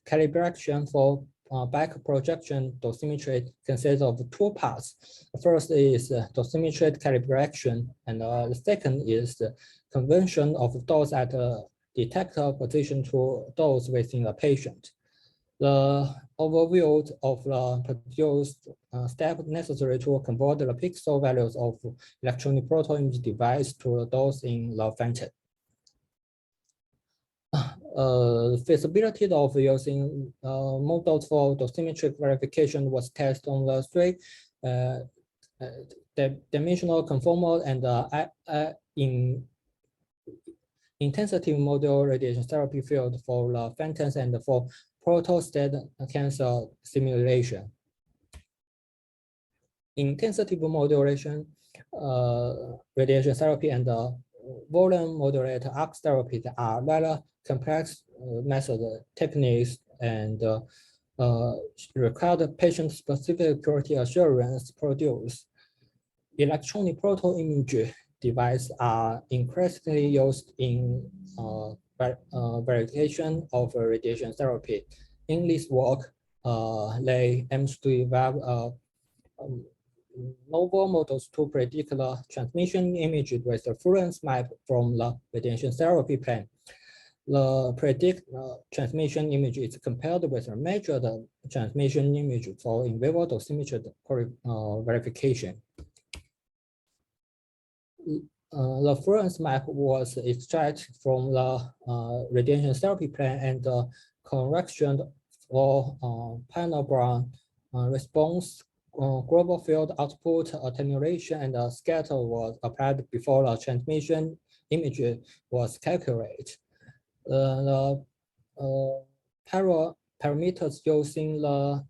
calibration for back projection dosimetry consists of 2 parts. The first is dosimetry calibration, and the second is the conversion of dose at a detector position to dose within a patient. The overview of the produced step necessary to convert the pixel values of electronic proton imaging device to those in the phantom. Feasibility of using models for dosimetric verification was tested on the 3 dimensional conformal and in intensive module radiation therapy field for the phantoms and for prostate cancer simulation. Intensive modulation radiation therapy and volume moderator arc therapies are rather complex method techniques and require the patient-specific quality assurance produce. Electronic proto-image devices are increasingly used in verification of radiation therapy. In this work, they aim to develop novel models to predict the transmission image with the reference map from the radiation therapy plan. The predict transmission image is compared with the measured transmission image for in vivo dosimetry verification. The reference map was extracted from the radiation therapy plan, and the correction for panel response, global field output attenuation, and scatter was applied before the transmission image was calculated. The parameters using the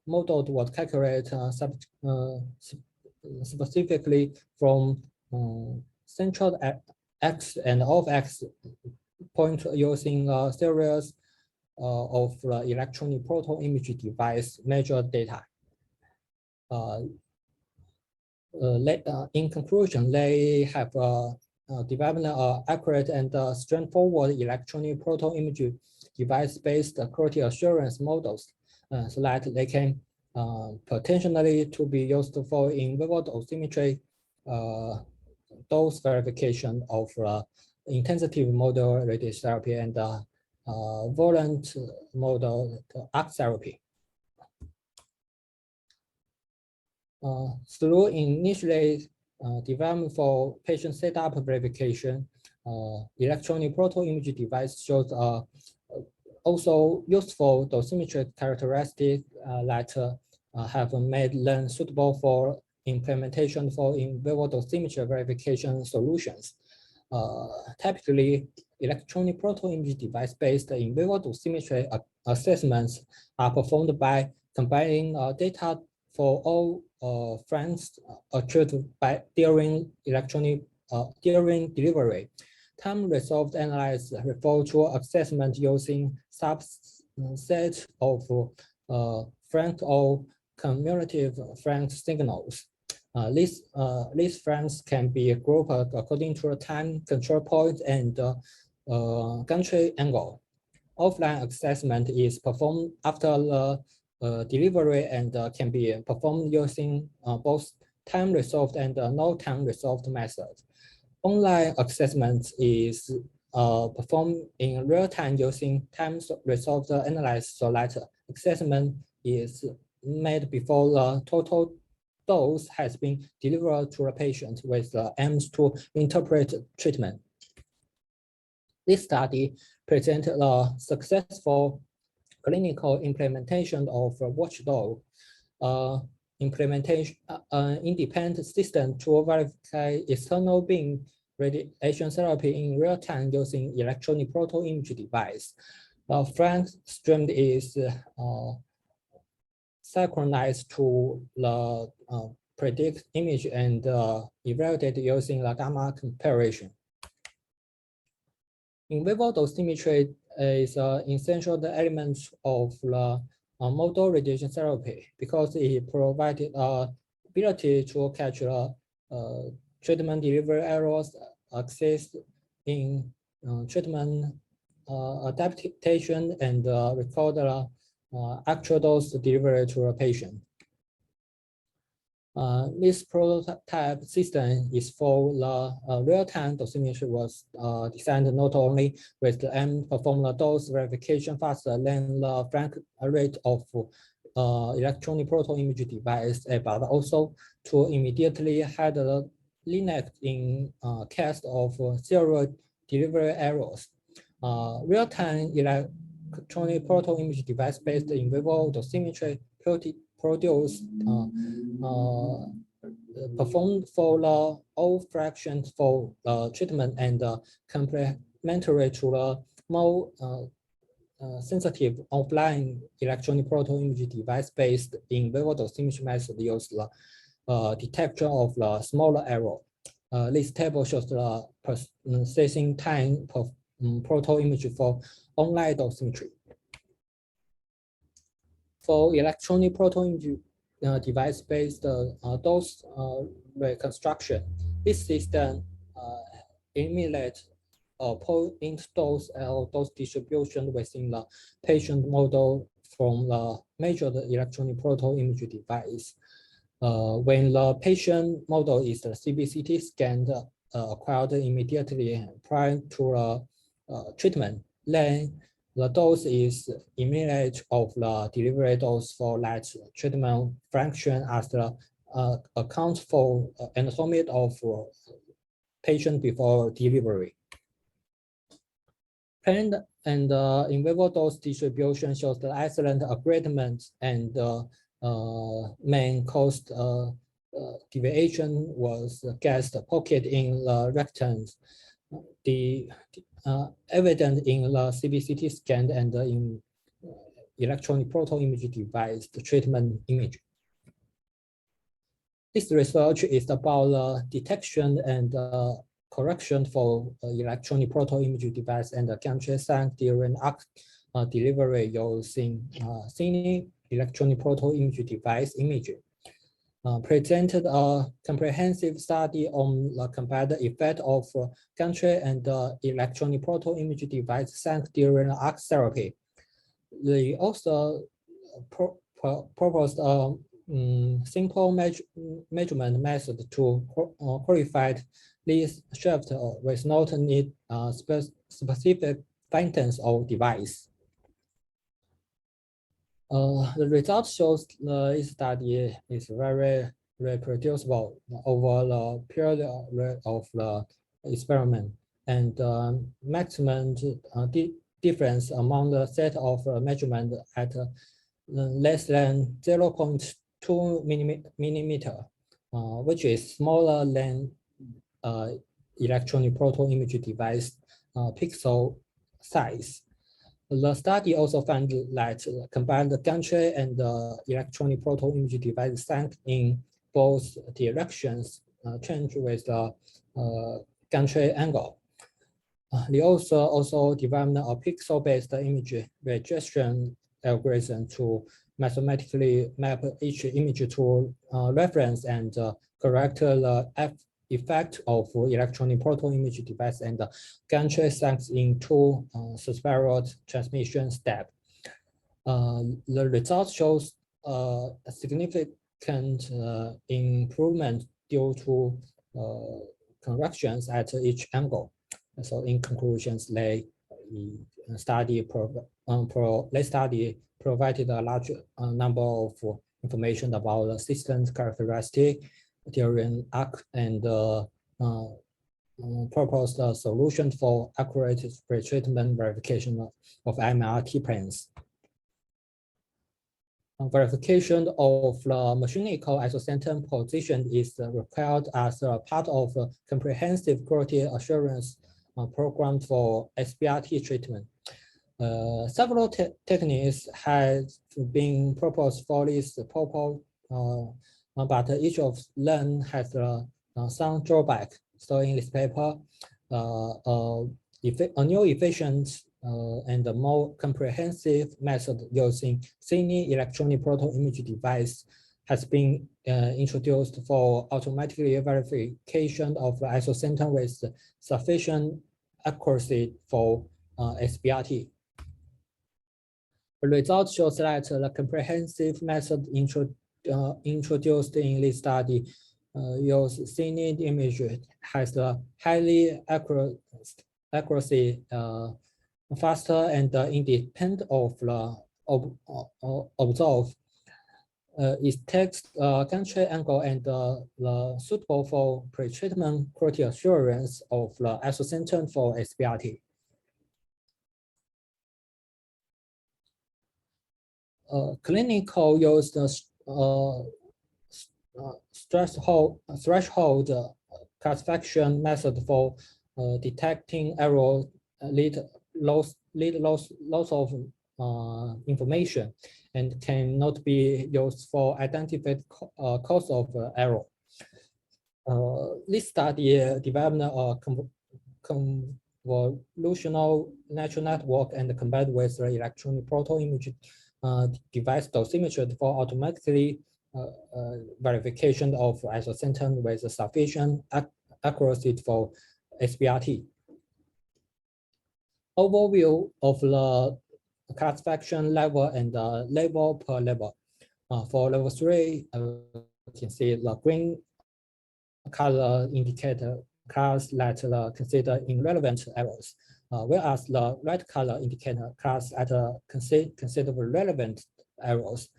model was calculated specifically from central X and off X point using a series of the electronic proton image device measured data. In conclusion, they have developed an accurate and straightforward electronic proton image device-based quality assurance models so that they can potentially to be used for in vivo dosimetry dose verification of intensive model radiation therapy and volume model arc therapy. Through initially development for patient setup verification, electronic proton image device shows also useful dosimetry characteristics that have made them suitable for implementation for in vivo dosimetry verification solutions. Typically, electronic proton image device-based in vivo dosimetry assessments are performed by combining data for all frames achieved by during delivery. Time-resolved analysis refer to assessment using subset of frank or cumulative frank signals. These frames can be grouped according to a time control point and gantry angle. Offline assessment is performed after the delivery and can be performed using both time-resolved and no time-resolved methods. Online assessment is performed in real time using time-resolved analysis so that assessment is made before the total dose has been delivered to a patient with aims to interpret treatment. This study presented a successful clinical implementation of watchdog implementation, independent system to verify external beam radiation therapy in real time using electronic proton image device. The frame stream is synchronized to the predict image and evaluated using the gamma comparison. In vivo dosimetry is an essential element of the model radiation therapy because it provided ability to catch treatment delivery errors, access in treatment adaptation, and record actual dose delivery to a patient. This prototype system is for the real-time dosimetry was designed not only with the aim to perform the dose verification faster than the frank rate of electronic proton image device, but also to immediately hide the lineage in case of serial delivery errors. Real-time electronic proton image device based in vivo dosimetry produce performed for the all fractions for treatment and complementary to the more sensitive offline electronic proton image device based in vivo dosimetry method use the detection of the smaller error. This table shows the processing time of proto image for online dosimetry. For electronic proto image device-based dose reconstruction, this system emulates point dose or dose distribution within the patient model from the measured electronic proto image device. When the patient model is CBCT scanned acquired immediately prior to the treatment, then the dose is emulate of the delivery dose for that treatment fraction as the account for anatomy of patient before delivery. Planned and in vivo dose distribution shows the excellent agreement and main cost deviation was guessed pocket in the rectums. The evident in the CBCT scan and in electronic proto image device, the treatment image. This research is about the detection and correction for electronic proto image device and the Jianjian during delivery using cine electronic proto image device image. Presented a comprehensive study on the compared effect of gantry and electronic proto image device sank during arc therapy. They also proposed a simple measurement method to qualify this shift with not need specific maintenance of device. The result shows the study is very reproducible over the period of the experiment, and maximum difference among the set of measurement at less than 0.2 millimeter, which is smaller than electronic proto image device pixel size. The study also found that combined gantry and electronic proto image device sank in both directions, change with the gantry angle. They also developed a pixel-based image registration algorithm to mathematically map each image to reference and correct the effect of electronic proto image device and gantry sanks in two separate transmission steps. The result shows a significant improvement due to corrections at each angle. So in conclusions, they study provided a large number of information about the system's characteristic during arc and proposed a solution for accurate pretreatment verification of MRT planes. Verification of the mechanical isocenter position is required as a part of a comprehensive quality assurance program for SBRT treatment. Several techniques have been proposed for this purpose, but each of them has some drawback. So in this paper, a new efficient and a more comprehensive method using cine electronic proto image device has been introduced for automatic verification of the isocenter with sufficient accuracy for SBRT. The result shows that the comprehensive method introduced in this study use cine image has a highly accuracy, faster and independent of the observe. It takes gantry angle and suitable for pretreatment quality assurance of the isocenter for SBRT. Clinical use the threshold classification method for detecting error lead loss of information and cannot be used for identifying cause of error. This study developed a convolutional natural network and combined with the electronic proton image device dosimetry for automatically verification of isocentron with sufficient accuracy for SBRT. Overview of the classification level and level per level. For level 3, you can see the green color indicator class that consider irrelevant errors, whereas the red color indicator class at considerable relevant errors.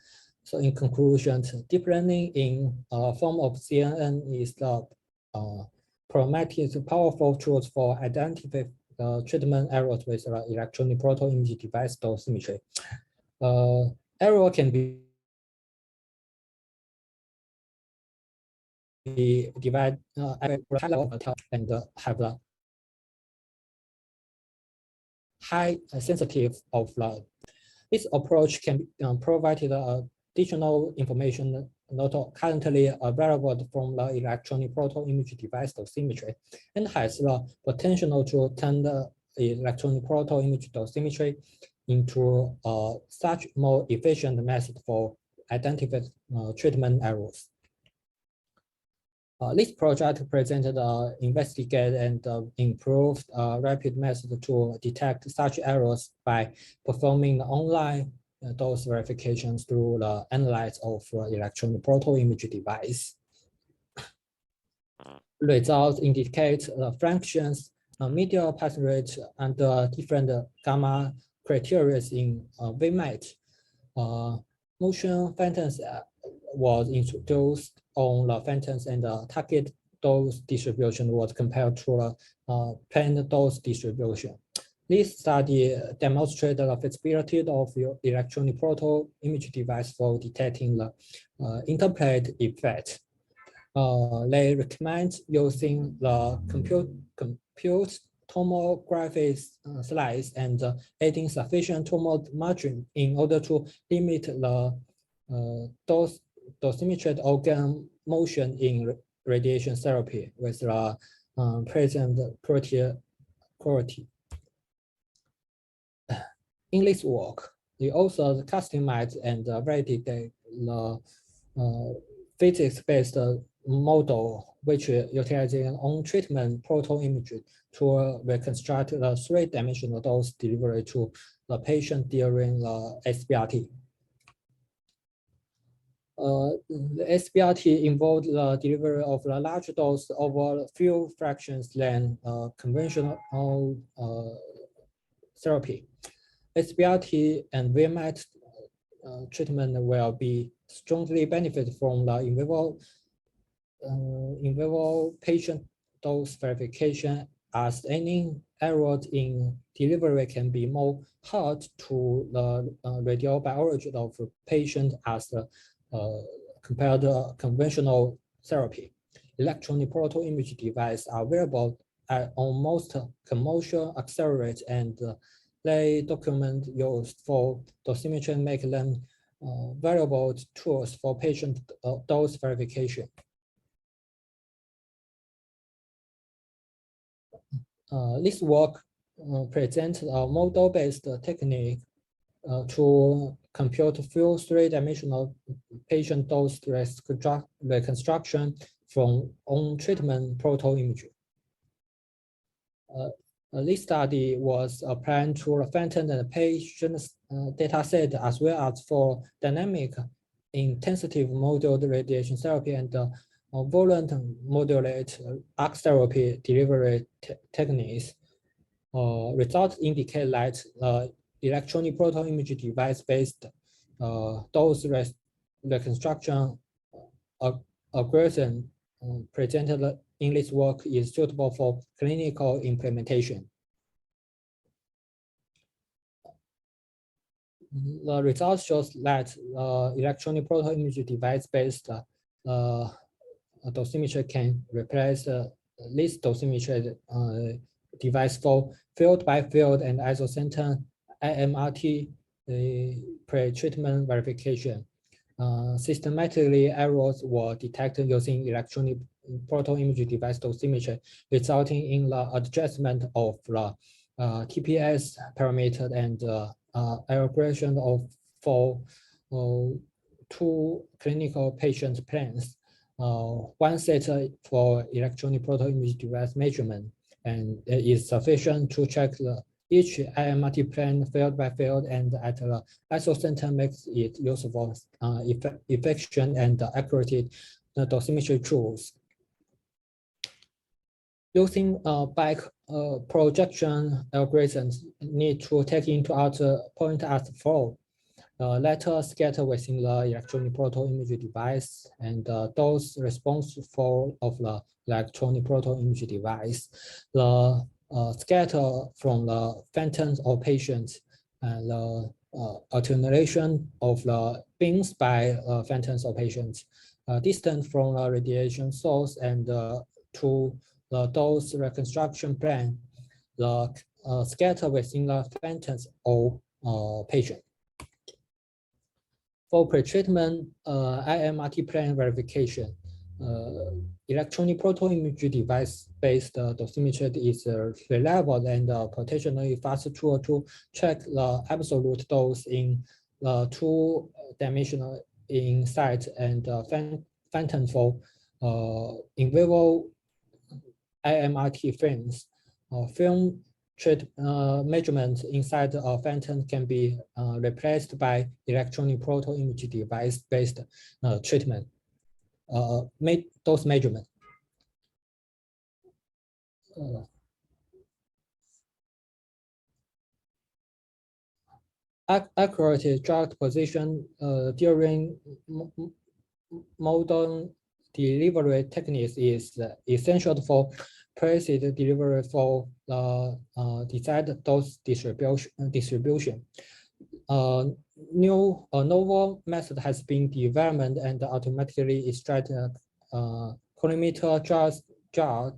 So in conclusion, deep learning in form of CNN is the pragmatic, powerful tools for identifying treatment errors with electronic proton image device dosimetry. Error can be divided at high level and have a high sensitive of the. This approach can provide additional information not currently available from the electronic proton image device dosimetry, and has the potential to turn the electronic proton image dosimetry into such more efficient method for identifying treatment errors. This project presented investigate and improved rapid method to detect such errors by performing online dose verifications through the analysis of electronic proton image device. Results indicate fractions, medial pass rate, and different gamma criteria in VMAT. Motion phantoms was introduced on the phantoms, and the target dose distribution was compared to the planned dose distribution. This study demonstrated the feasibility of your electronic proton image device for detecting the interplate effect. They recommend using the compute tomography slides and adding sufficient tumor margin in order to limit the dosimetric organ motion in radiation therapy with the present quality. In this work, we also customized and validated the physics-based model, which utilizing on-treatment proton imaging to reconstruct the three-dimensional dose delivery to the patient during the SBRT. The SBRT involved the delivery of the large dose over few fractions than conventional therapy. SBRT and VMAT treatment will be strongly benefit from the in vivo patient dose verification, as any error in delivery can be more hard to the radiobiology of the patient as compared to conventional therapy. Electronic proton image devices are available at almost commercial accelerate, and they document used for dosimetry and make them valuable tools for patient dose verification. This work presents a model-based technique to compute full three-dimensional patient dose reconstruction from on-treatment proton imaging. This study was applied to the phantom and patient data set, as well as for dynamic intensive moduled radiation therapy and voluntary modulate arc therapy delivery techniques. Results indicate that electronic proton image device-based dose reconstruction algorithm presented in this work is suitable for clinical implementation. The results shows that electronic proton image device-based dosimetry can replace this dosimetry device for field by field and isocentron IMRT pre-treatment verification. Systematically, errors were detected using electronic proton imaging device dosimetry, resulting in the adjustment of the TPS parameter and allocation of for 2 clinical patient plans. One set for electronic proton imaging device measurement, and it is sufficient to check each IMRT plan field by field, and at the ISO center makes it useful efficient and accurate dosimetry tools. Using back projection algorithms need to take into account point as flow. Later scatter within the electronic proton imaging device and dose response flow of the electronic proton imaging device. The scatter from the phantoms of patients and the attenuation of the beams by phantoms of patients, distant from the radiation source and to the dose reconstruction plan, the scatter within the phantoms of patient. For pretreatment IMRT plan verification, electronic proton imaging device-based dosimetry is reliable and potentially fast tool to check the absolute dose in 2-dimensional in sight and phantom for in vivo IMRT frames. Film measurement inside a phantom can be replaced by electronic proton imaging device-based treatment. Dose measurement. Accurate drug position during modern delivery techniques is essential for precise delivery for the desired dose distribution. Novel method has been developed and automatically extract collimator jar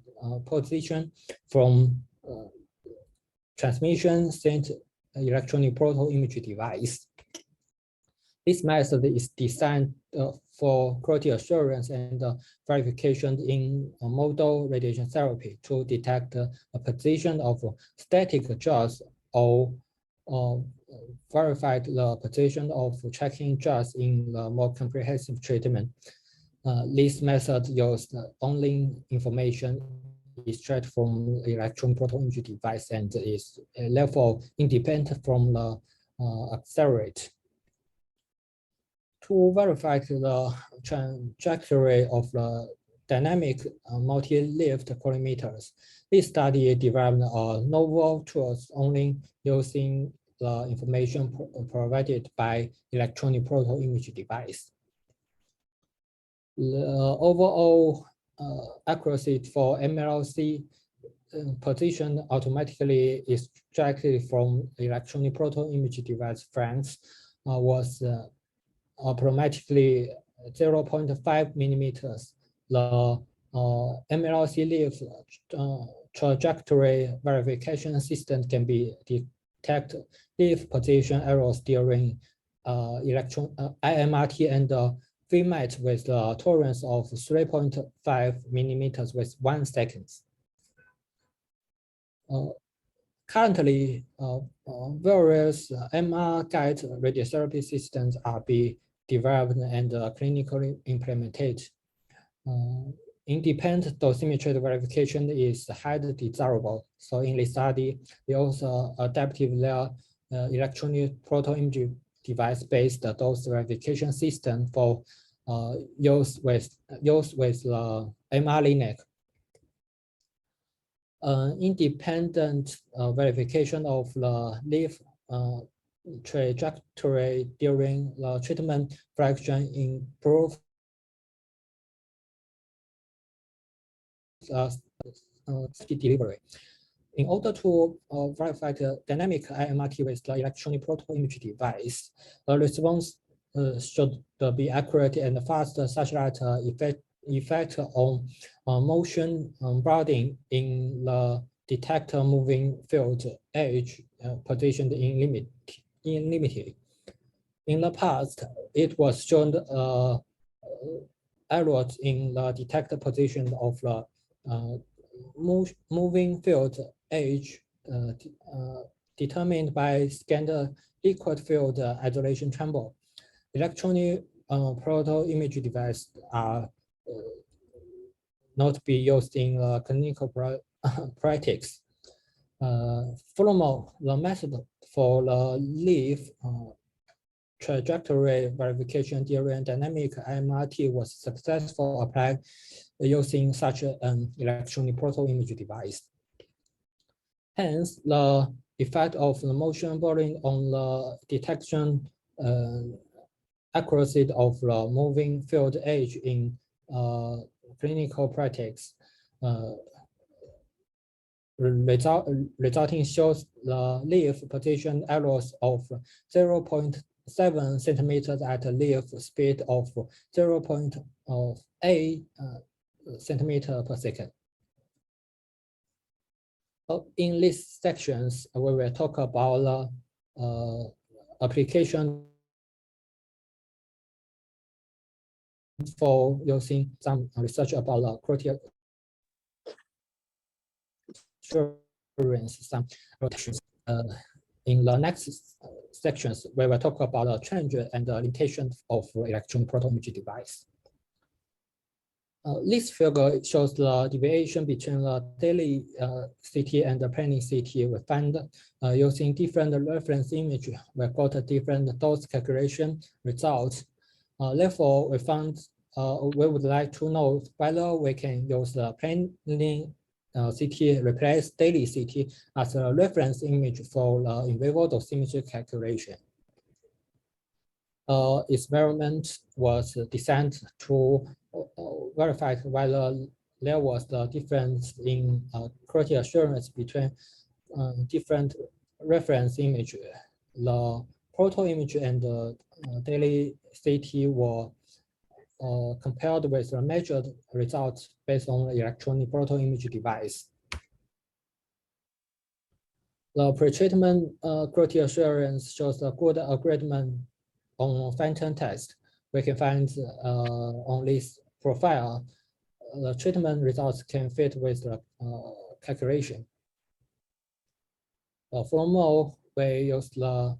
position from transmission sent electronic proton imaging device. This method is designed for quality assurance and verification in modal radiation therapy to detect a position of static jars or verified the position of tracking jars in the more comprehensive treatment. This method uses only information extracted from electron proton imaging device and is therefore independent from the accelerate. To verify the trajectory of the dynamic multi-lift collimators, this study developed a novel tools only using the information provided by electronic proton imaging device. The overall accuracy for MLC position automatically extracted from electronic proton imaging device frames was approximately 0.5 millimeters. The MLC leaf trajectory verification system can be detect leaf position errors during IMRT and VMAT with a tolerance of 3.5 millimeters with 1 second. Currently, various MR-guided radiotherapy systems are being developed and clinically implemented. Independent dosimetry verification is highly desirable. So in this study, we also adapted their electronic proton imaging device-based dose verification system for use with MR-Linac. Independent verification of the leaf trajectory during the treatment fraction improve speed delivery. In order to verify the dynamic IMRT with the electronic proton imaging device, the response should be accurate and fast, such that effect on motion bounding in the detector moving field edge positioned in limited. In the past, it was shown errors in the detected position of the moving field edge determined by scanned liquid field isolation chamber. Electronic proto image devices are not be used in clinical practice. Furthermore, the method for the leaf trajectory verification during dynamic MRT was successfully applied using such an electronic proto image device. Hence, the effect of the motion bearing on the detection accuracy of the moving field edge in clinical practice resulting shows the leaf position errors of 0.7 centimeters at a leaf speed of 0.8 centimeter per second. In these sections, we will talk about application for using some research about quality assurance, some rotations. In the next sections, we will talk about the change and the limitations of electronic proto image device. This figure shows the deviation between the daily CT and the planning CT. We find using different reference image, we got different dose calculation results. Therefore, we found we would like to know whether we can use the planning CT replace daily CT as a reference image for the in vivo dosimetry calculation. Experiment was designed to verify whether there was the difference in quality assurance between different reference image. The proto image and the daily CT were compared with the measured results based on the electronic proto image device. The pretreatment quality assurance shows a good algorithm on phantom test. We can find on this profile, the treatment results can fit with the calculation. Furthermore, we use the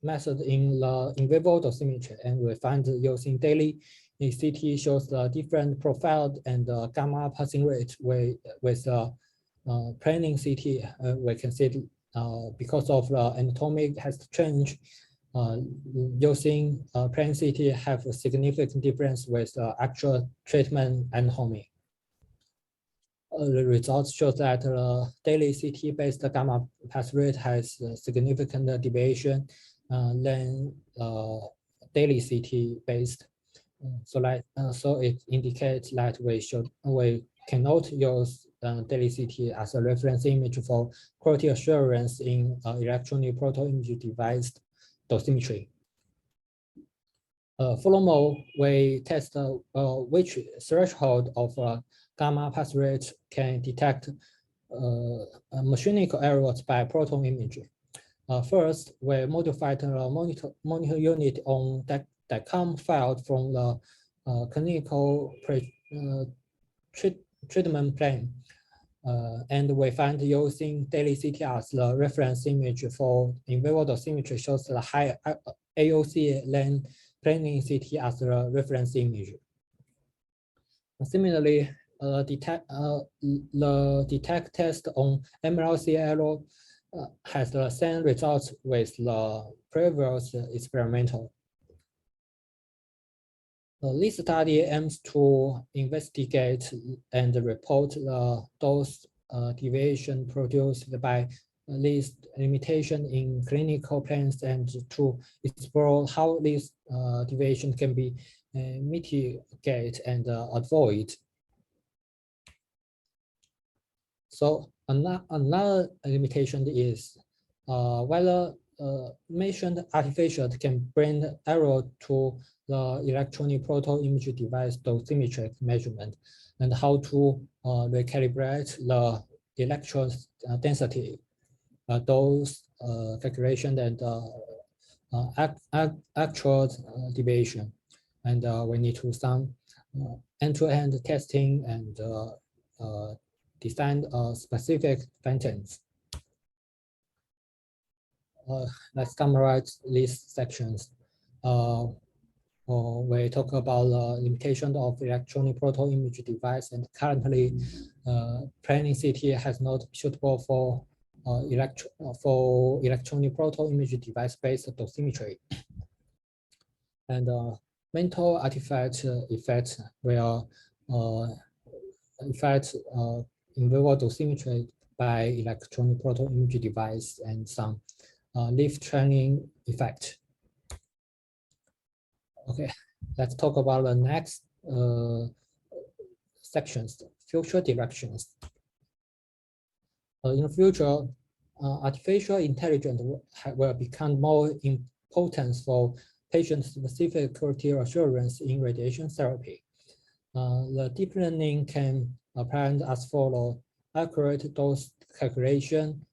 method in the in vivo dosimetry, and we find using daily CT shows the different profile and gamma passing rate with planning CT. We can see because of the anatomic has changed. Using planning CT have a significant difference with actual treatment anatomy. The results show that daily CT-based gamma pass rate has significant deviation than daily CT-based. So it indicates that we cannot use daily CT as a reference image for quality assurance in electronic proto image device dosimetry. Furthermore, we test which threshold of gamma pass rate can detect mechanical errors by proton image. First, we modified the monitor unit on DICOM file from the clinical treatment plan. And we find using daily CT as the reference image for in vivo dosimetry shows the higher AOC than planning CT as the reference image. Similarly, the detect test on MLC error has the same results with the previous experimental. This study aims to investigate and report the dose deviation produced by this limitation in clinical plans and to explore how this deviation can be mitigated and avoided. So another limitation is whether mentioned artificial can bring error to the electronic proto image device dosimetric measurement and how to recalibrate the electron density. Those calculation and actual deviation. And we need to some end-to-end testing and design specific patterns. Let's summarize these sections. We talk about the limitation of electronic proton image device, and currently planning CT has not suitable for electronic proton image device-based dosimetry. And mental artifact effects will affect in vivo dosimetry by electronic proton image device and some leaf training effect. Okay, let's talk about the next sections, future directions. In the future, artificial intelligence will become more important for patient-specific quality assurance in radiation therapy. The deep learning can apprehend as follow: accurate dose calculation,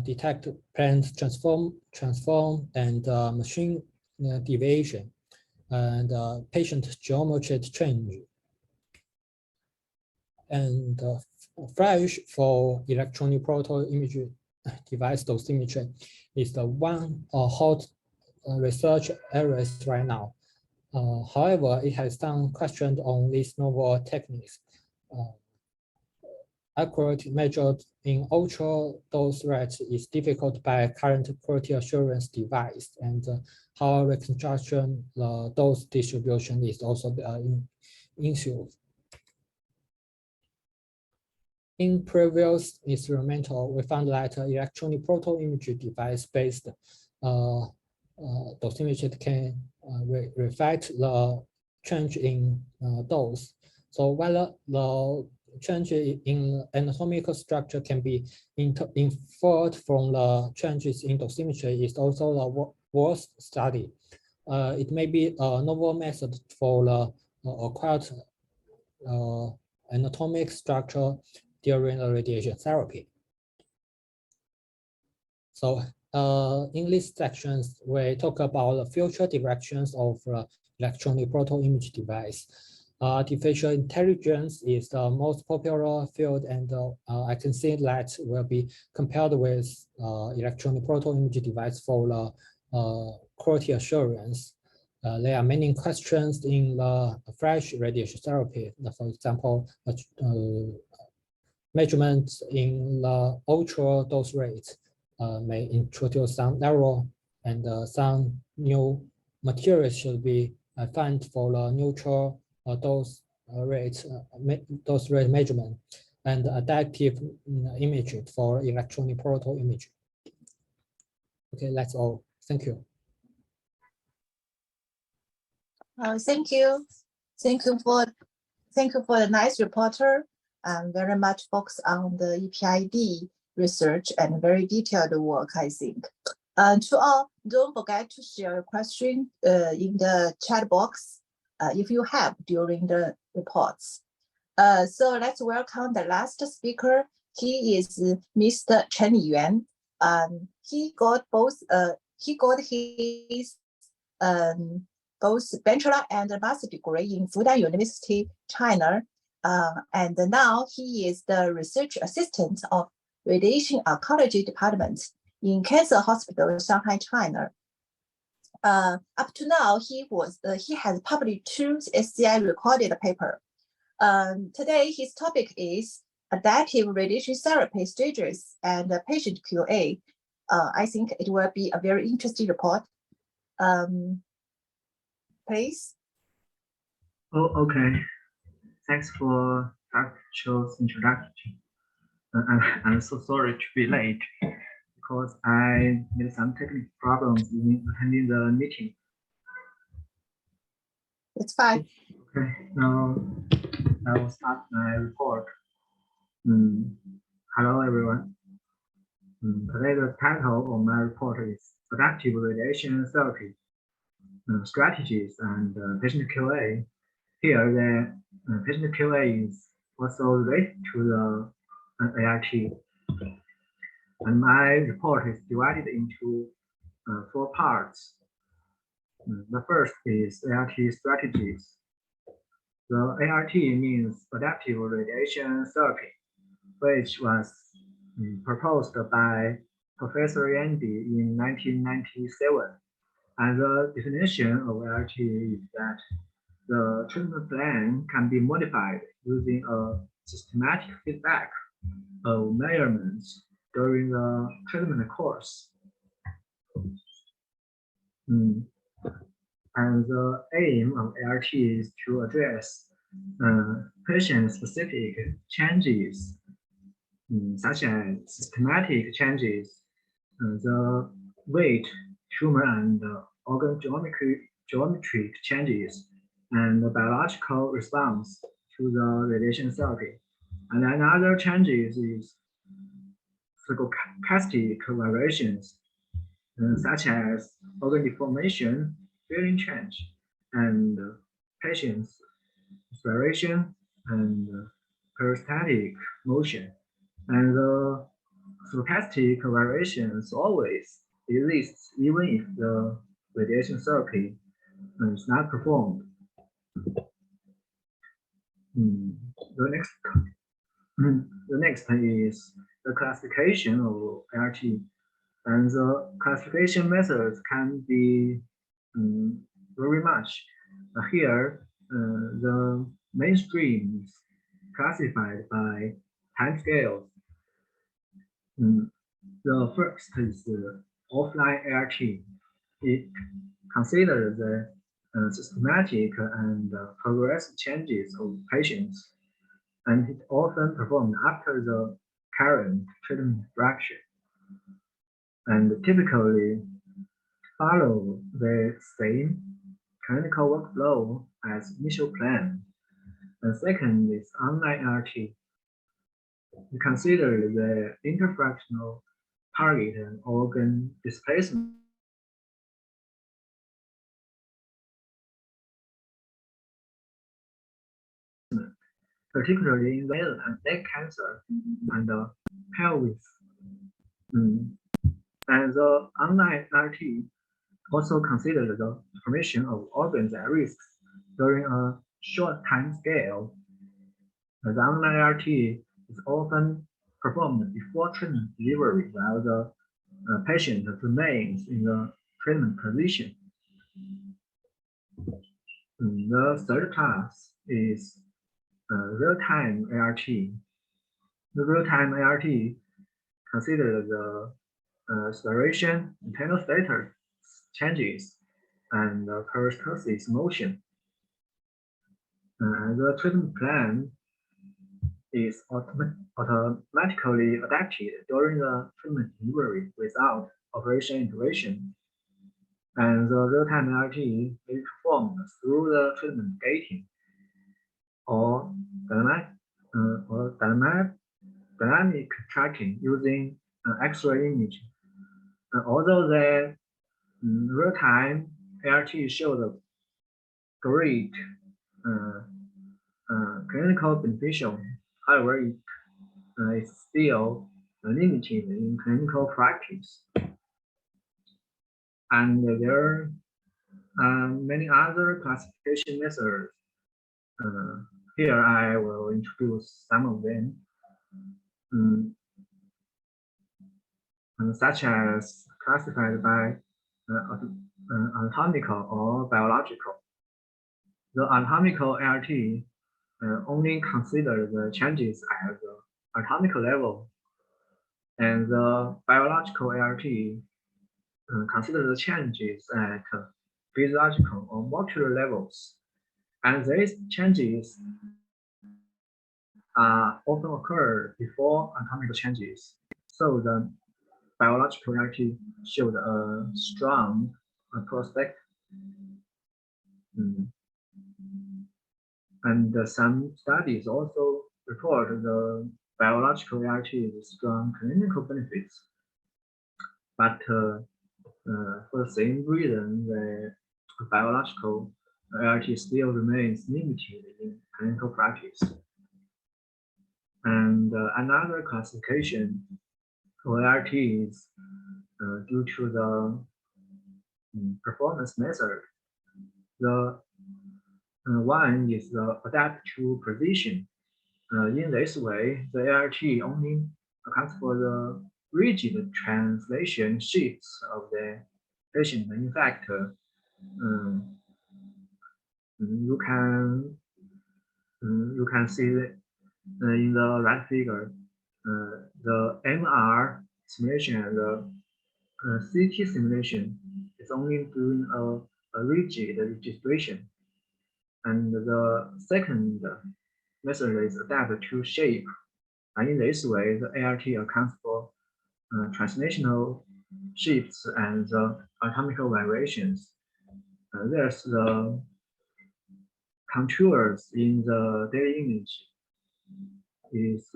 detect planned transform and machine deviation, and patient geometry change. And flash for electronic proton image device dosimetry is the one hot research areas right now. However, it has some questions on these novel techniques. Accurate measured in ultra dose range is difficult by current quality assurance device, and how reconstruction dose distribution is also an issue. In previous experimental, we found that electronic proton image device-based dosimetry can reflect the change in dose. So whether the change in anatomical structure can be inferred from the changes in dosimetry is also the worth study. It may be a novel method for the acquired anatomic structure during the radiation therapy. So in these sections, we talk about the future directions of electronic proton image device. Artificial intelligence is the most popular field, and I can see that will be compared with electronic proton image device for the quality assurance. There are many questions in the fresh radiation therapy. For example, measurements in the ultra dose rate may introduce some error, and some new materials should be found for the neutral dose rate measurement and adaptive image for electronic proton image. Okay, that's all. Thank you. Thank you. Thank you for the nice reporter. Very much focused on the EPID research and very detailed work, I think. To all, don't forget to share your question in the chat box if you have during the reports. So let's welcome the last speaker. He is Mr. Chen Yuan. He got his both bachelor and master degree in Fudan University, China. And now he is the research assistant of Radiation Oncology Department in Cancer Hospital, Shanghai, China. Up to now, he has published 2 SCI recorded paper. Today, his topic is adaptive radiation therapy stages and patient QA. I think it will be a very interesting report. Please. Oh, okay. Thanks for Dr. Chou's introduction. I'm so sorry to be late because I made some technical problems in attending the meeting. It's fine. Okay, now I will start my report. Hello, everyone. Today, the title of my report is Adaptive Radiation Therapy Strategies and Patient QA. Here, the patient QA is also related to the AIT. And my report is divided into 4 parts. The first is ART strategies. The ART means adaptive radiation therapy, which was proposed by Professor Yandy in 1997. And the definition of ART is that the treatment plan can be modified using a systematic feedback of measurements during the treatment course. And the aim of ART is to address patient-specific changes, such as systematic changes, the weight, tumor, and organ geometric changes, and the biological response to the radiation therapy. And another changes is stochastic variations, such as organ deformation, feeling change, and patient's respiration and peristaltic motion. And the stochastic variations always exists even if the radiation therapy is not performed. The next is the classification of ART, and the classification methods can be very much. Here, the mainstream is classified by time scales. The first is the offline ART. It considers the systematic and progressive changes of patients, and it often performed after the current treatment direction, and typically follow the same clinical workflow as initial plan. And second is online ART. We consider the interfractional target and organ displacement, particularly in the and neck cancer and pelvis. And the online RT also considers the formation of organs at risk during a short time scale. The online RT is often performed before treatment delivery while the patient remains in the treatment position. The third class is real-time ART. The real-time ART considers the spiration, internal status changes, and peristalsis motion. The treatment plan is automatically adapted during the treatment delivery without operation intervention. And the real-time ART is performed through the treatment gating or dynamic tracking using X-ray imaging. Although the real-time ART shows a great clinical beneficial, however, it is still limited in clinical practice. And there are many other classification methods. Here I will introduce some of them, such as classified by anatomical or biological. The anatomical ART only consider the changes at the anatomical level, and the biological ART consider the changes at physiological or molecular levels, and these changes often occur before anatomical changes. So the biological ART showed a strong prospect. And some studies also report the biological ART with strong clinical benefits. But for the same reason, the biological ART still remains limited in clinical practice. And another classification ART is due to the performance method. The one is the adapt to position. In this way, the ART only accounts for the rigid translation shifts of the patient. In fact, you can see in the right figure the MR simulation and the CT simulation is only doing a rigid registration, and the second method is adapt to shape. And in this way, the ART accounts for translational shifts and the anatomical variations. There's the contours in the daily image is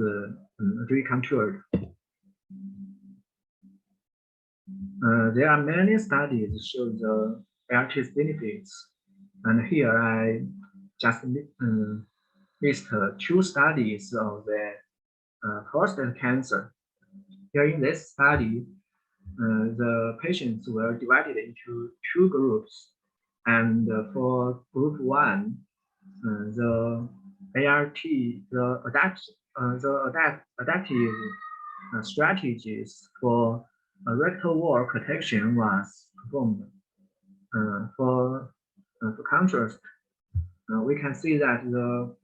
recontoured. There are many studies show the ART's benefits, and here I just list 2 studies of the prostate cancer. Here in this study, the patients were divided into 2 groups, and for group 1, the ART, the adaptive strategies for rectal wall protection was performed. For contrast, we can see that the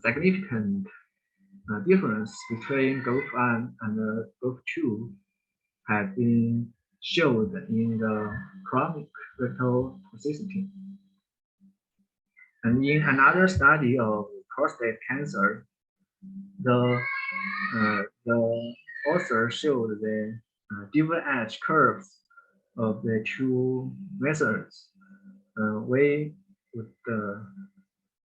significant difference between group 1 and group 2 has been showed in the chronic rectal toxicity. And in another study of prostate cancer, the author showed the divergent curves of the 2 methods. We would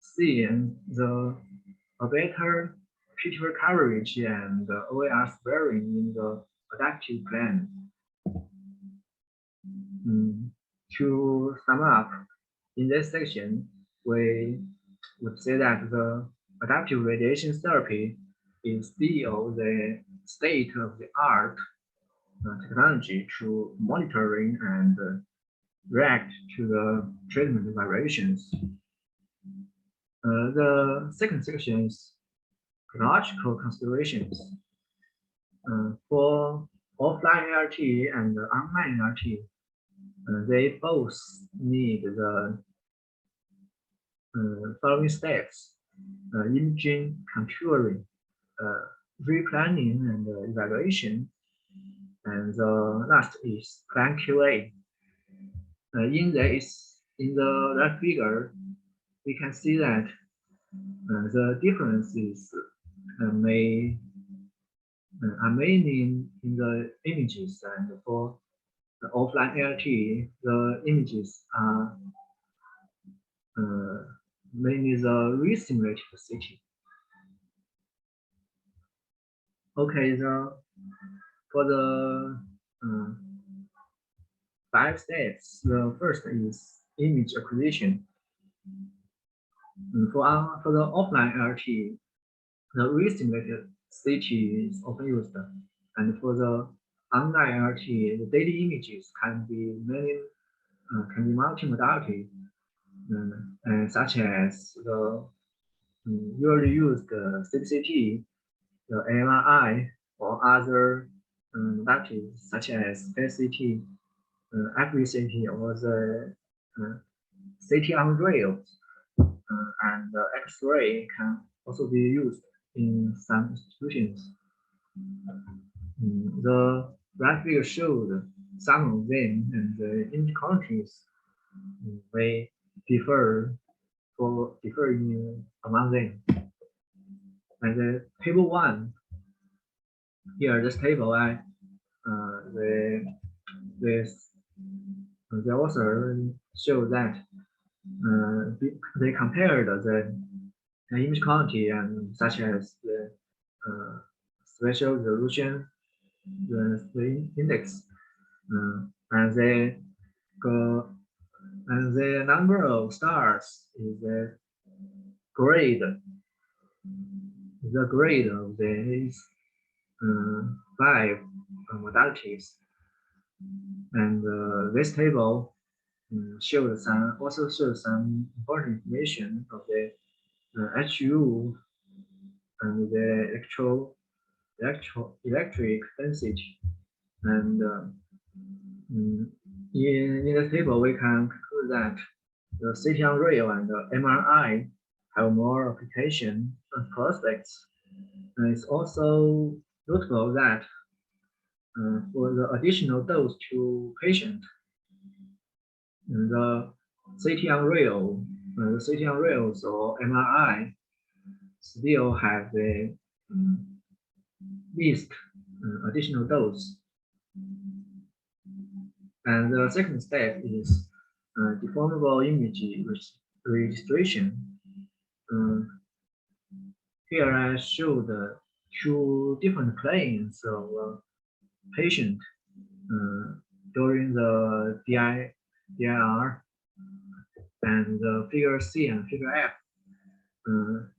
see a better pituitary coverage and OAR sparing in the adaptive plan. To sum up, in this section, we would say that the adaptive radiation therapy is still the state-of-the-art technology to monitoring and react to the treatment variations. The second section is chronological considerations. For offline ART and online ART, they both need the following steps: imaging, contouring, replanning, and evaluation. And the last is plan QA. In the left figure, we can see that the differences are mainly in the images, and for the offline ART, the images are mainly the re-simulated CT. Okay, for the 5 steps, the first is image acquisition. For the offline ART, the re-simulated CT is often used, and for the online ART, the daily images can be multimodality, such as the usually used CBCT, the MRI, or other modalities such as SCT, FVCT, or the CT on rails, and X-ray can also be used in some institutions. The right figure showed some of them, and the image quantities may differ among them. And the table 1 here, this table, the author showed that they compared the image quality and such as the spatial resolution, the index, and the number of stars is the grade. The grade of 5 modalities. And this table also shows some important information of the HU and the electric density. And in the table, we can conclude that the CT on rail and the MRI have more application prospects. And it's also notable that for the additional dose to patient, the CT on rail, the CT on rails or MRI still have the least additional dose. And the second step is deformable image registration. Here I show the 2 different planes of patient during the DIR, and the figure C and figure F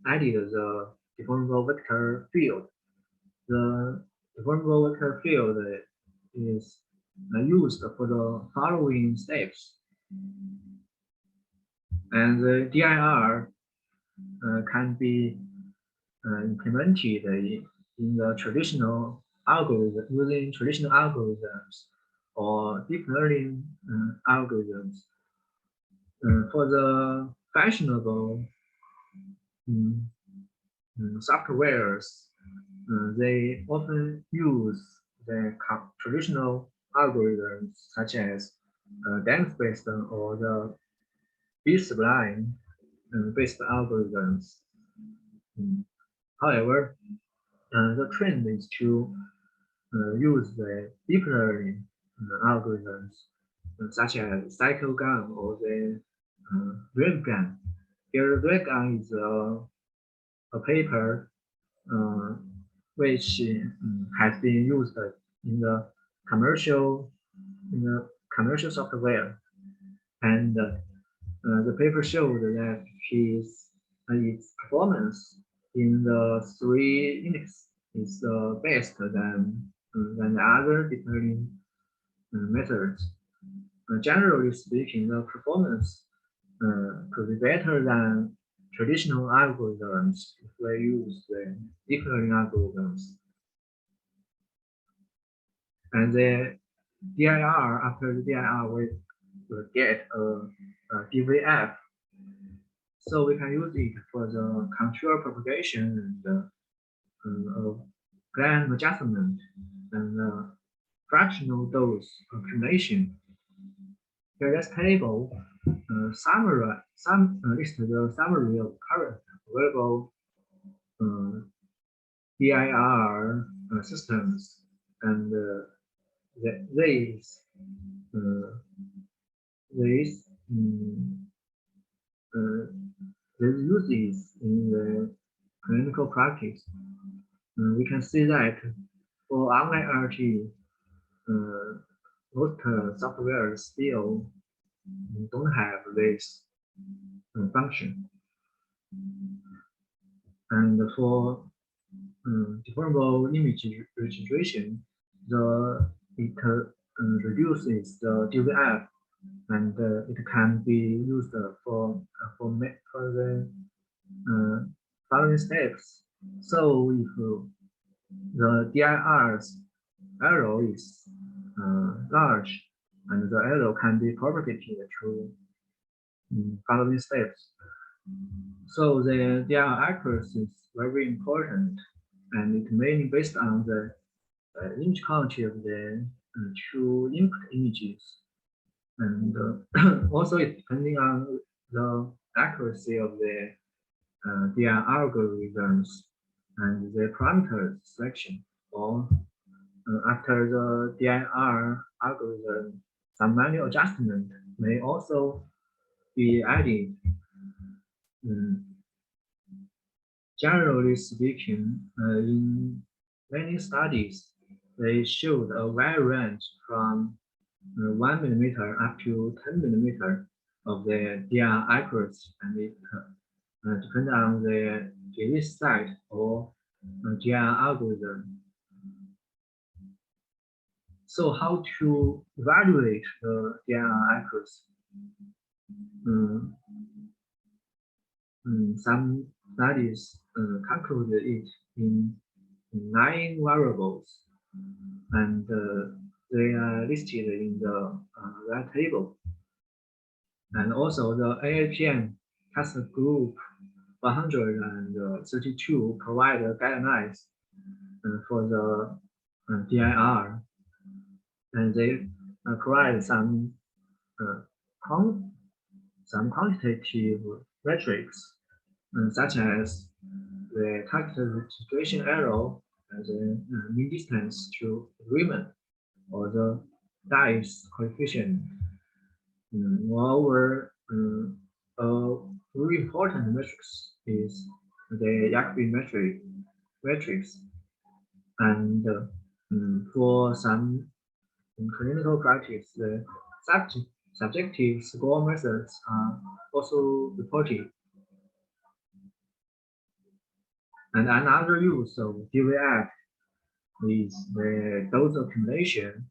added the deformable vector field. The deformable vector field is used for the following steps. And the DIR can be implemented in the traditional algorithm, using traditional algorithms or deep learning algorithms. For the fashionable softwares, they often use the traditional algorithms such as dense-based or the B-spline based algorithms. However, the trend is to use the deep learning algorithms such as CycleGAN or the RaveGAN. Here, RaveGAN is a paper which has been used in the commercial software, and the paper showed that its performance in the 3 units is best than the other deep learning methods. Generally speaking, the performance could be better than traditional algorithms if we use the deep learning algorithms. And the DIR, after the DIR, we will get a DVF. So we can use it for the control propagation and plan adjustment and fractional dose accumulation. Here, this table lists the summary of current available DIR systems, and these uses in the clinical practice. We can see that for online RT, most software still don't have this function. And for deformable image registration, it reduces the DVF, and it can be used for the following steps. So if the DIR's error is large, and the error can be propagated to following steps. So the DIR accuracy is very important, and it's mainly based on the image quality of the 2 input images, and also it's depending on the accuracy of the DIR algorithms and the parameter selection. Or after the DIR algorithm, some manual adjustment may also be added. Generally speaking, in many studies, they showed a wide range from 1 millimeter up to 10 millimeter of the DIR accuracy, and it depends on the disease site or GR algorithm. So how to evaluate the DNR accuracy? Some studies calculated it in 9 variables, and they are listed in the right table. And also the AAPM task group 132 provide guidelines for the DIR, and they provide some quantitative metrics, such as the targeted registration error, the mean distance to agreement, or the dice coefficient. Moreover, a very important metrics is the Jacobi metrics, and for some clinical practice, the subjective score methods are also reported. And another use of DVF is the dose accumulation.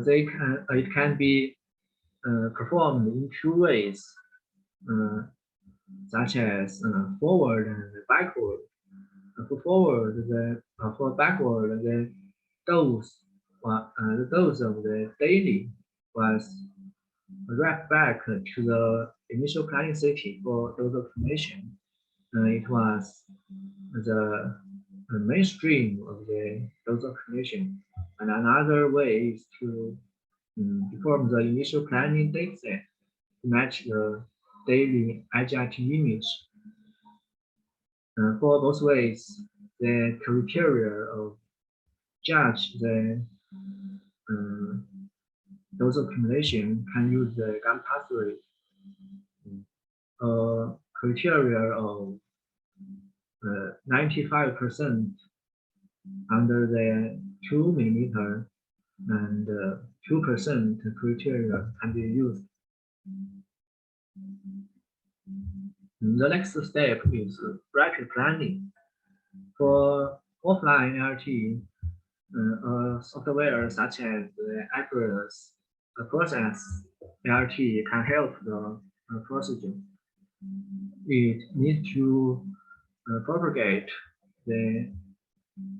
It can be performed in 2 ways, such as forward and backward. For backward, the dose of the daily was right back to the initial planning city for dose accumulation. It was the mainstream of the dose accumulation. And another way is to perform the initial planning dataset to match the daily IGRT image. For both ways, the criteria of judge the dose accumulation can use the GAN pathway. Criteria of 95% under the 2 millimeter and 2% criteria can be used. The next step is rapid planning. For offline LT, software such as the Apple's process LT can help the procedure. It needs to propagate the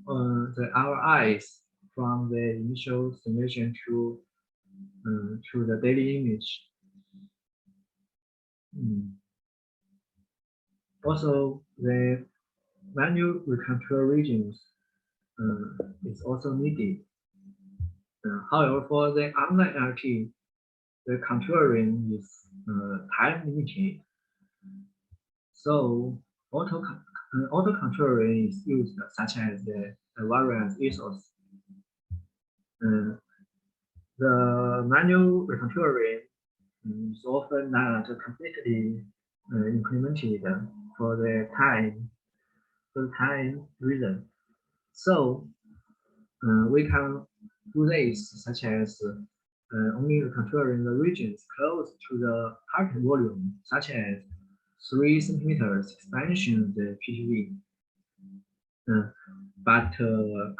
RIs from the initial simulation to the daily image. Also, the manual recontour regions is also needed. However, for the online LT, the contouring is time limited. So auto contouring is used, such as the variance ethos. The manual recontouring is often not completely implemented for the time reason. So we can do this, such as only contouring the regions close to the target volume, such as 3 centimeters expansion of the PTV. But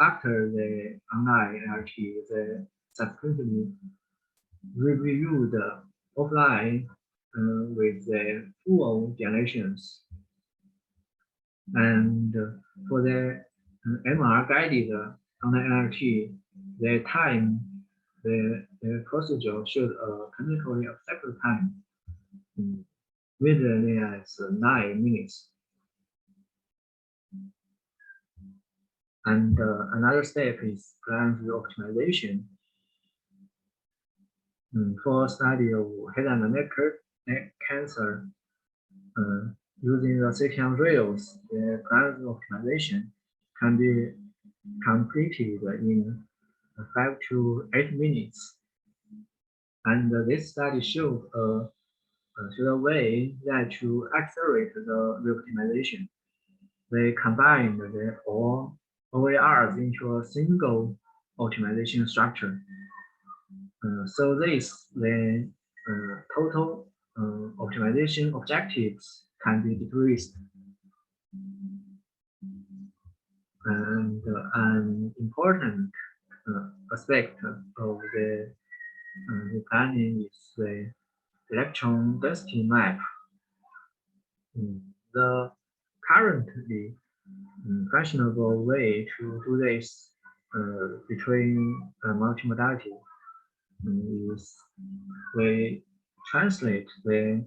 after the online LT, the subsequently reviewed offline with the full generations. And for the MR guided online LT, the time, the procedure should clinically acceptable time, usually as 9 minutes. And another step is plan view optimization. For study of head and neck cancer, using the CTM rails, the plan view optimization can be completed in 5 to 8 minutes. And this study showed a way that to accelerate the reoptimization. They combined the all OARs into a single optimization structure. So this, the total optimization objectives can be decreased. And an important aspect of the planning is the electron density map. The currently fashionable way to do this between multimodality is we translate the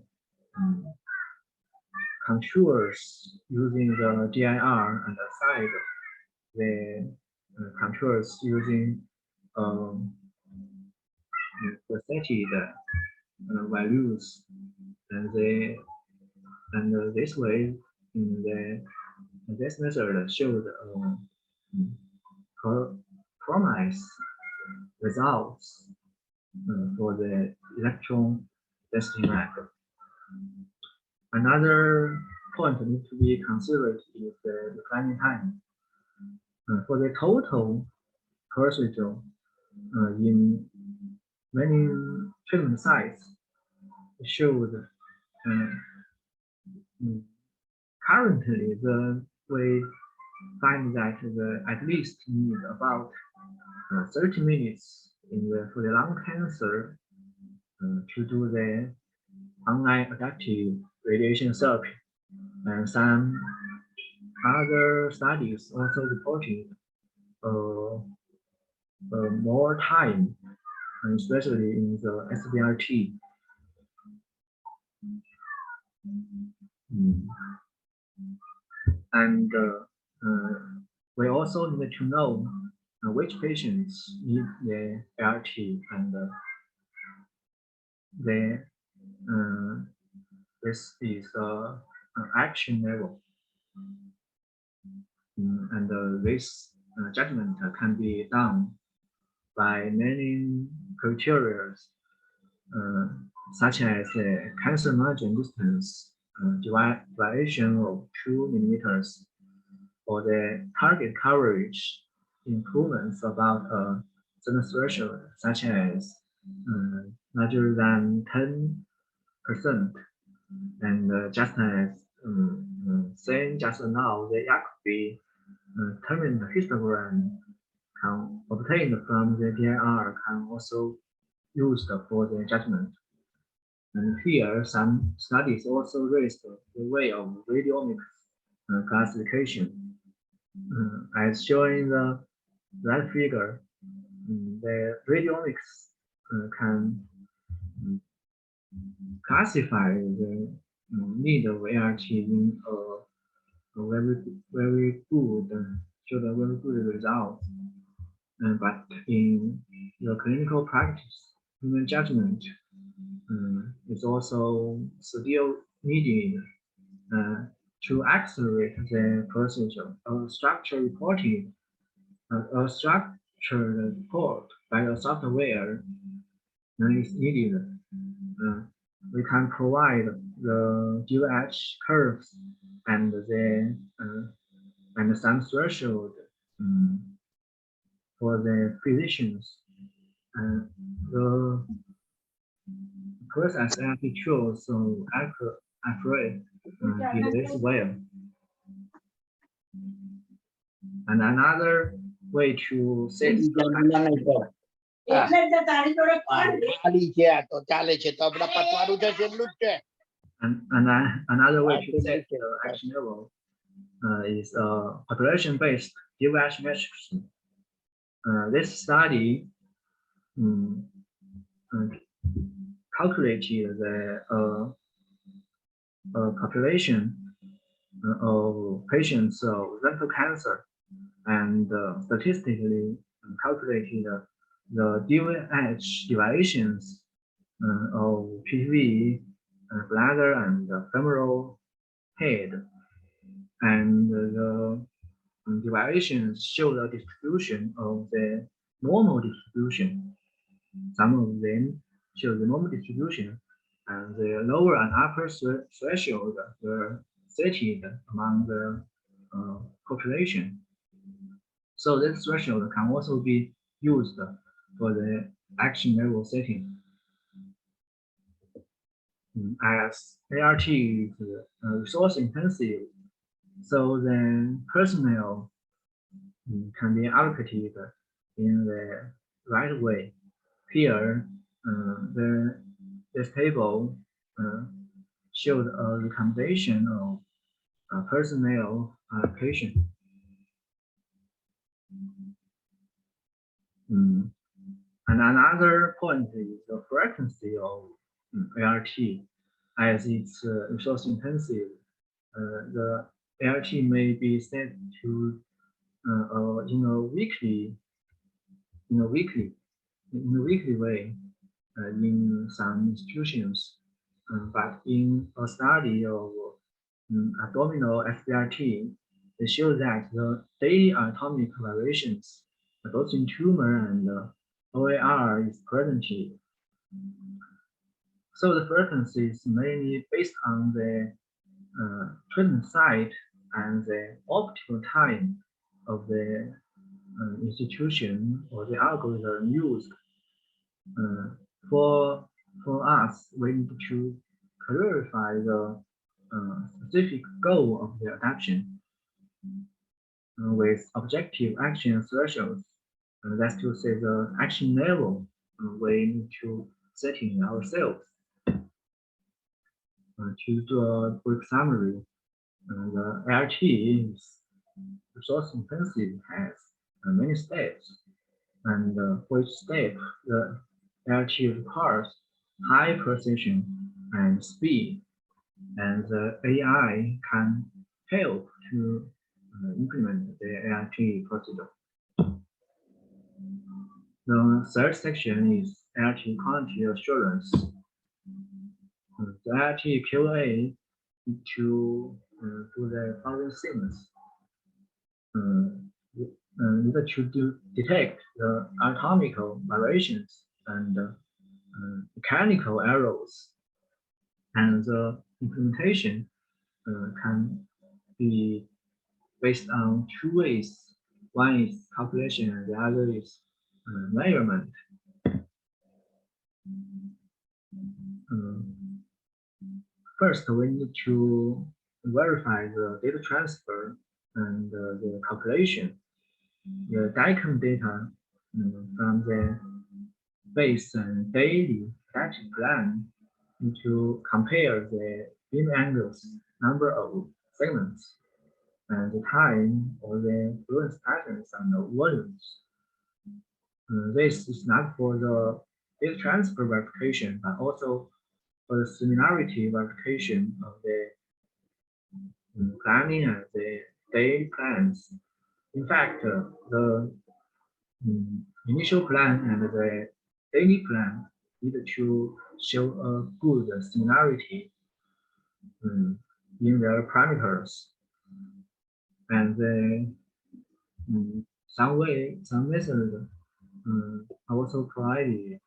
contours using the DIR and aside the contours using the stated values, and this way this method showed promise results for the electron density map. Another point need to be considered is the declining time. For the total procedure in many treatment sites showed currently we find that at least need about 30 minutes for the lung cancer to do the online adaptive radiation therapy, and some other studies also reported more time, especially in the SBRT. And we also need to know which patients need the LRT and this is action level, and this judgment can be done by many criteria, such as cancer margin distance, deviation of 2 millimeters, or the target coverage improvements about a certain threshold, such as larger than 10%. And just as saying just now, the Jacobi terminal histogram can obtained from the DIR can also used for the judgment. And here, some studies also raised the way of radiomics classification. As shown in the right figure, the radiomics can classify the need of ART in a very good, showed a very good result. But in the clinical practice, human judgment is also still needed to accelerate the procedure. A structured report by a software is needed. We can provide the dual-edge curves and some threshold for the physicians. The process actually shows so accurate in this way. And another way to set another way to set the action level is population-based dual-edge metrics. This study calculated the population of patients with rectal cancer and statistically calculated the dual-edge deviations of PV, bladder, and femoral head. And the deviations show the distribution of the normal distribution. Some of them show the normal distribution, and the lower and upper threshold were setted among the population. So this threshold can also be used for the action level setting. As ART is resource intensive, so then personnel can be allocated in the right way. Here, this table showed a recommendation of personnel allocation. And another point is the frequency of ART. As it's resource intensive, the ART may be set to in a weekly way in some institutions, but in a study of abdominal SBRT, it shows that the daily atomic variations both in tumor and OAR is present here. So the frequency is mainly based on the treatment site and the optimal time of the institution or the algorithm used. For us, we need to clarify the specific goal of the adaptation with objective action thresholds. That's to say the action level we need to set in ourselves. To do a brief summary, the ART is resource intensive, has many steps, and for each step, the ART requires high precision and speed, and the AI can help to implement the ART procedure. The third section is ART quality assurance. The ART QA need to do the following things. Need to detect the anatomical variations and mechanical errors, and the implementation can be based on two ways. One is calculation and the other is measurement. First, we need to verify the data transfer and the calculation. The DICOM data from the base and daily static plan need to compare the beam angles, number of segments, and the time or the fluence patterns and the volumes. This is not for the data transfer verification, but also for the similarity verification of the planning and the daily plans. In fact, the initial plan and the daily plan need to show a good similarity in their parameters, and some methods are also provided,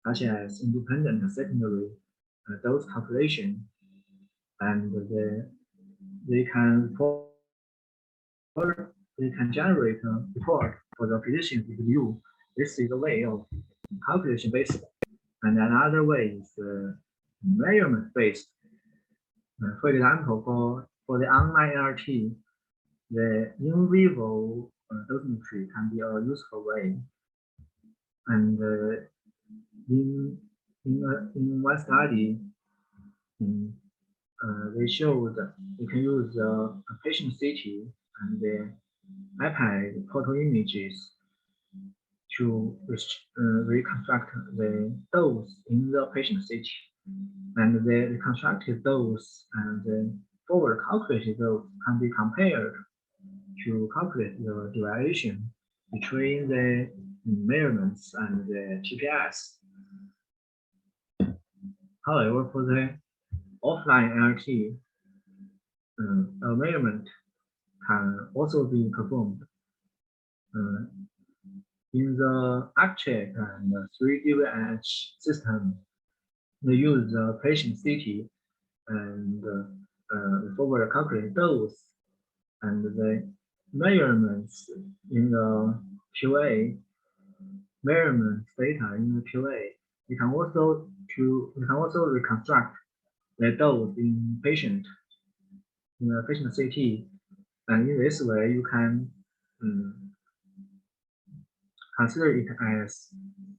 such as independent secondary dose calculation, and they can generate a report for the physician to review. This is a way of calculation based, and another way is measurement based. For example, for the online ART, the in vivo dosimetry can be a useful way. And in one study, they showed you can use a patient CT and the iPad photo images to reconstruct the dose in the patient CT, and the reconstructed dose and the forward calculated dose can be compared to calculate the deviation between the measurements and the TPS. However, for the offline ART, a measurement can also be performed. In the ActCheck and 3DVH system, they use the patient CT and forward calculated dose, and the measurements in the QA, measurements data in the QA. We can also reconstruct the dose in the patient CT, and in this way you can consider it as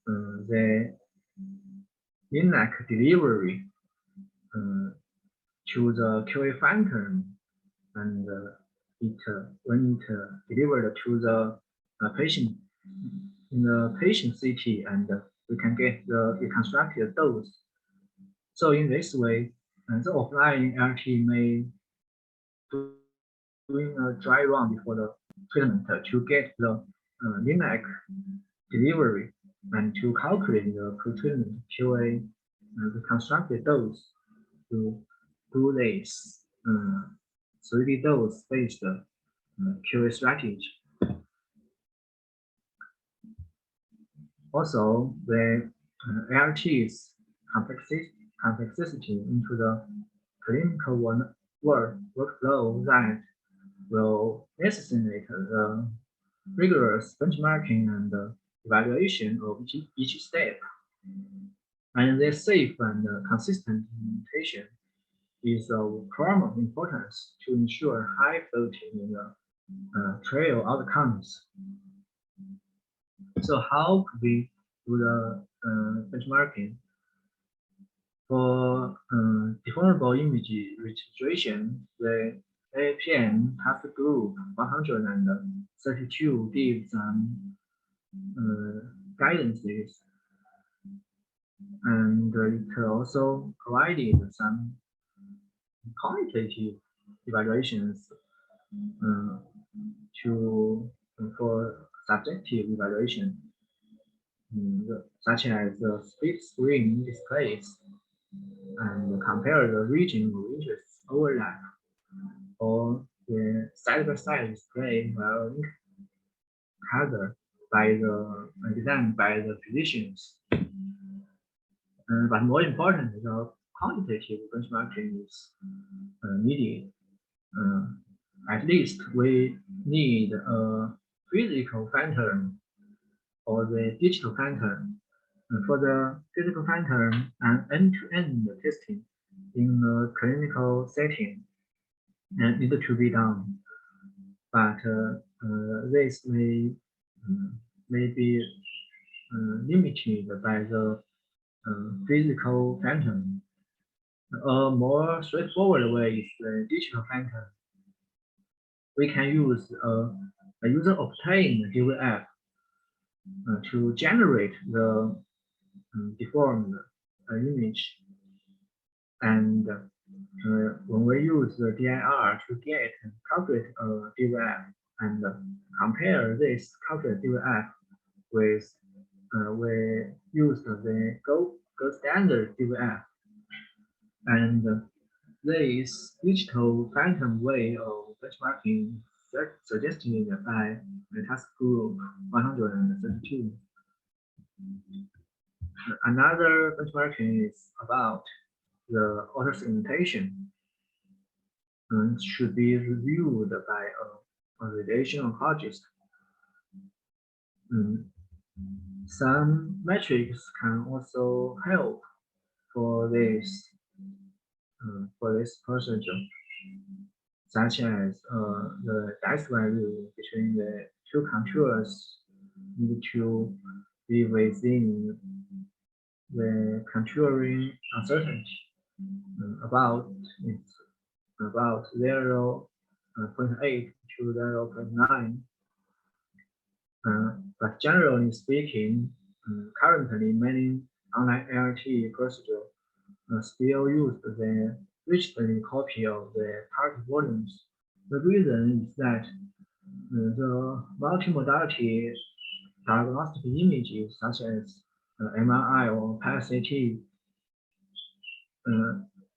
the in-line delivery to the QA phantom, and when it delivered to the patient in the patient CT, and we can get the reconstructed dose. So in this way, the offline LT may doing a dry run before the treatment to get the linear delivery and to calculate the pre-treatment QA reconstructed dose to do this 3D dose based QA strategy. Also, the LT's complexity into the clinical workflow that will necessitate the rigorous benchmarking and evaluation of each step. And the safe and consistent implementation is of paramount importance to ensure high fidelity in the trial outcomes. So how could we do the benchmarking? For deformable image registration, the AFOMP task group 132 gives some guidances, and it also provided some quantitative evaluations for subjective evaluation, such as the split screen displays, and compare the region of interest overlap, or the side-by-side display while covered by the designed by the physicians. But more important, the quantitative benchmarking is needed. At least we need a physical phantom or the digital phantom. For the physical phantom and end-to-end testing in a clinical setting need to be done, but this may be limited by the physical phantom. A more straightforward way is the digital phantom. We can use a user-obtained DVF to generate the deformed image, and when we use the DIR to calculate a DVF and compare this calculated DVF with we used the gold standard DVF, and this digital phantom way of benchmarking suggested by the task group 132. Another benchmarking is about the auto segmentation, and should be reviewed by a radiation oncologist. Some metrics can also help for this procedure, such as the dice value between the two contours need to be within the contouring uncertainty about 0.8 to 0.9. But generally speaking, currently many online LT procedures still use the Richter copy of the target volumes. The reason is that the multimodality diagnostic images such as MRI or PET-CT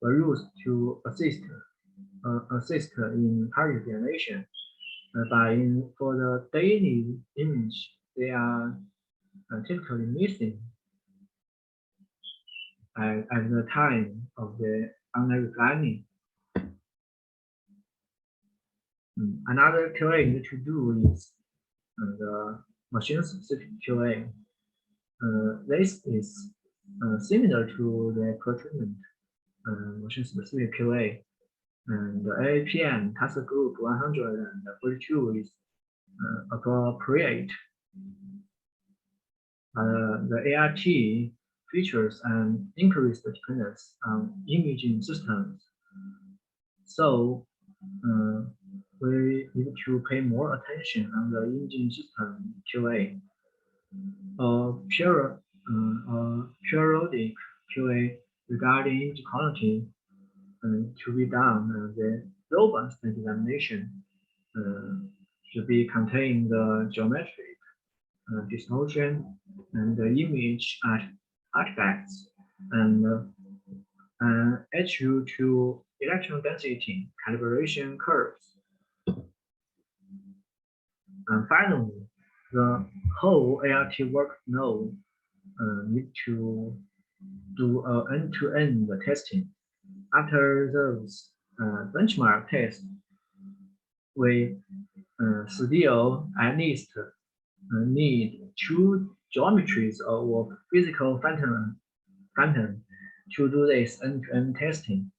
were used to assist in target generation. But for the daily image, they are typically missing at the time of the online planning. Another QA need to do is the machine-specific QA. This is similar to the pre-treatment machine-specific QA. And the AFOMP task group 142 is appropriate. the ART features an increased dependence on imaging systems. So we need to pay more attention on the imaging system QA. Periodic QA regarding image quality to be done. The robust examination should be contain the geometric distortion and the image artifacts and HU to electron density calibration curves. And finally, the whole ART workflow need to do end-to-end testing. After those benchmark tests, we still at least need 2 geometries or physical phantom to do this end-to-end testing.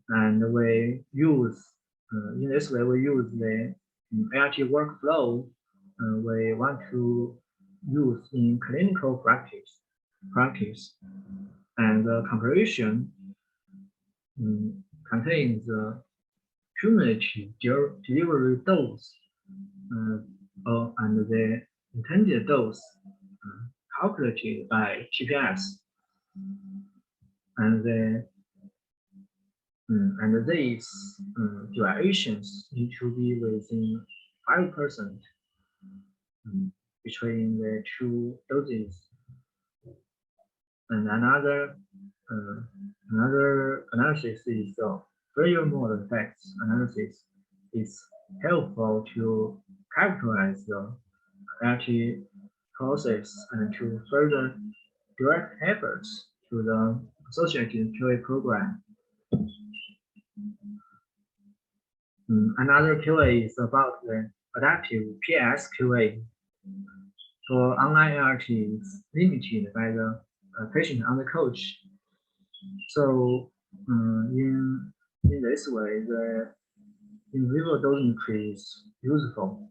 And we use, in this way, we use the ART workflow we want to use in clinical practice. And the comparison contains the cumulative delivery dose and the intended dose calculated by TPS, and these deviations need to be within 5% between the 2 doses. And another analysis is the failure mode effects analysis is helpful to characterize the ART process and to further direct efforts to the associated QA program. Another QA is about the adaptive PS QA. For online ART is limited by the patient and the coach. So in this way, the in vivo dosimetry is useful.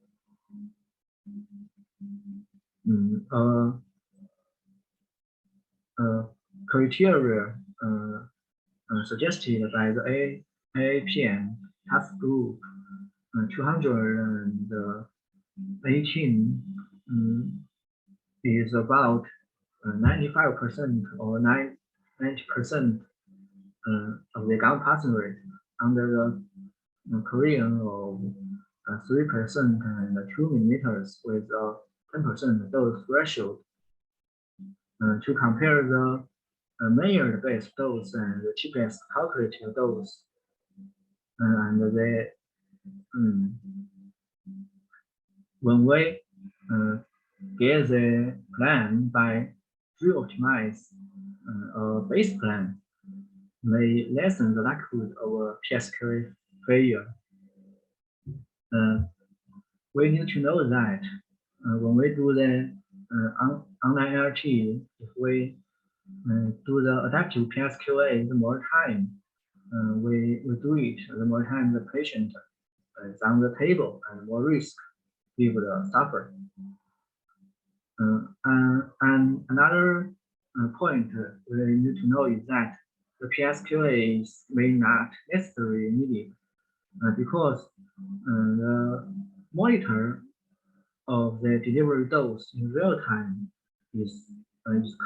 Criteria suggested by the AAPM task group 218 is about 95% or 90% of the gun passing rate under the Korean of 3% and 2 millimeters with a 10% dose threshold. To compare the measured base dose and the cheapest calculated dose, and when we get the plan by re-optimize a base plan, may lessen the likelihood of a PSQA failure. We need to know that when we do the online ART, if we do the adaptive PSQA, the more time we do it, the more time the patient is on the table and more risk he would suffer. And another point we need to know is that the PSQA may not necessarily needed because the monitor of the delivery dose in real time is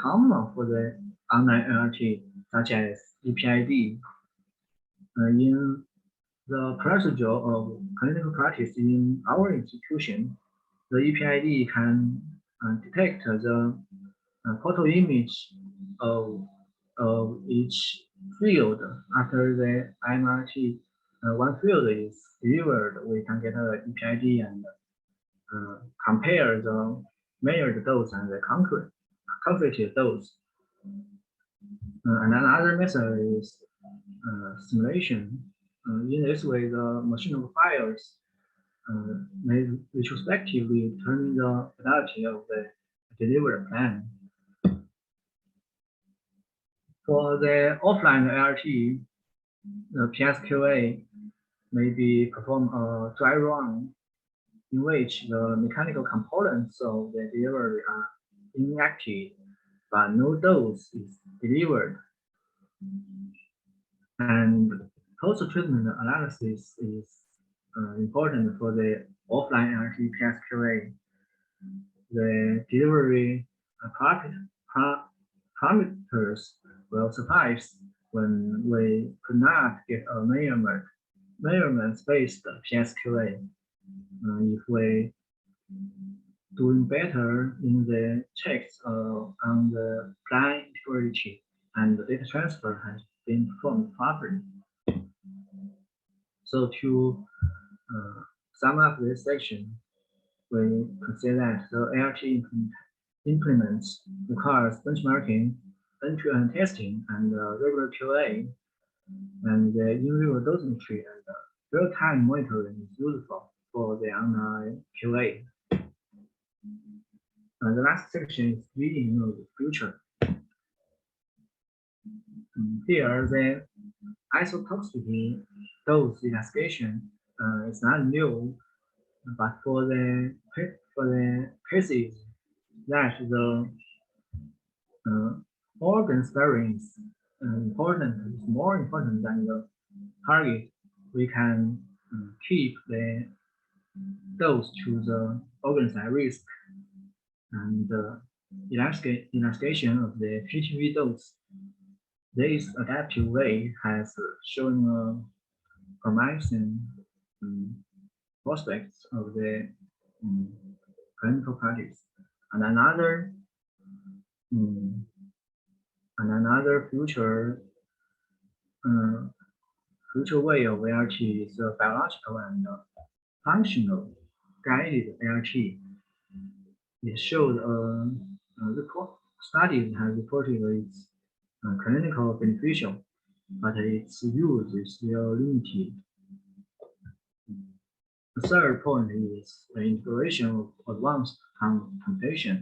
common for the online ART, such as EPID. In the procedure of clinical practice in our institution, the EPID can detect the photo image of each field. After the MRT, one field is delivered, we can get a EPID and compare the measured dose and the calculated dose. And another method is simulation. In this way, the machine files may retrospectively determine the fidelity of the delivered plan. For the offline ART, the PSQA may be performed a dry run in which the mechanical components of the delivery are inactive, but no dose is delivered. And post-treatment analysis is important for the offline ART PSQA. The delivery parameters will suffice when we could not get a measurements-based PSQA. If we doing better in the checks on the plan integrity and the data transfer has been performed properly. So to sum up this section, we could say that the ART implements requires benchmarking, end-to-end testing, and regular QA, and the in vivo dosimetry and real-time monitoring is useful for the online QA. And the last section is reading the future. Here, the isotoxicity dose investigation is not new, but for the cases that the organ sparing is more important than the target, we can keep the dose to the organs at risk. And investigation of the PTV dose. This adaptive way has shown promising prospects of the clinical practice. And another future way of ART is biological and functional guided ART. It showed studies have reported it's clinical beneficial, but its use is still limited. The third point is the integration of advanced computation.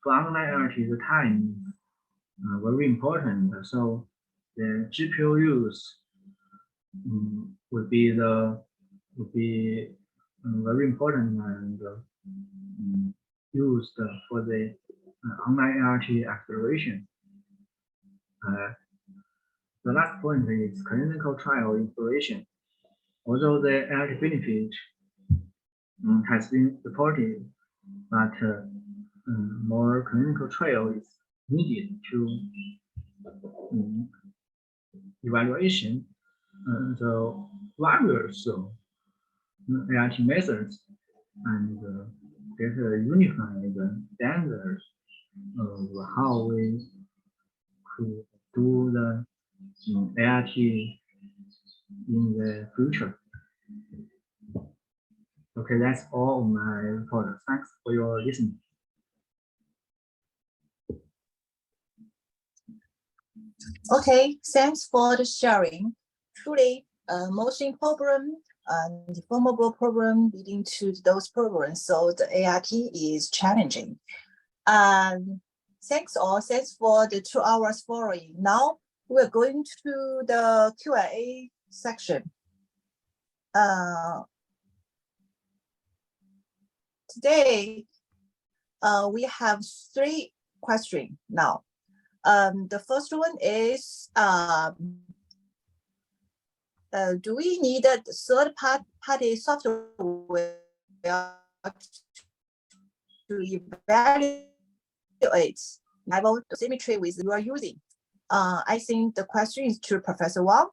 For online ART, the time is very important. So the GPU use would be very important and used for the online ART acceleration. The last point is clinical trial inspiration. Although the ART benefit has been reported, but more clinical trial is needed to evaluation the various ART methods and get a unified standards of how we could do the ART in the future. Okay, that's all of my report. Thanks for your listening. Okay, thanks for the sharing. Truly, motion problem and deformable problem leading to those problems. So the ART is challenging. Thanks all. Thanks for the 2 hours following. Now we're going to the Q&A section. Today, we have 3 questions now. The first one is, do we need a third-party software to evaluate level dosimetry with you are using? I think the question is to Professor Wang.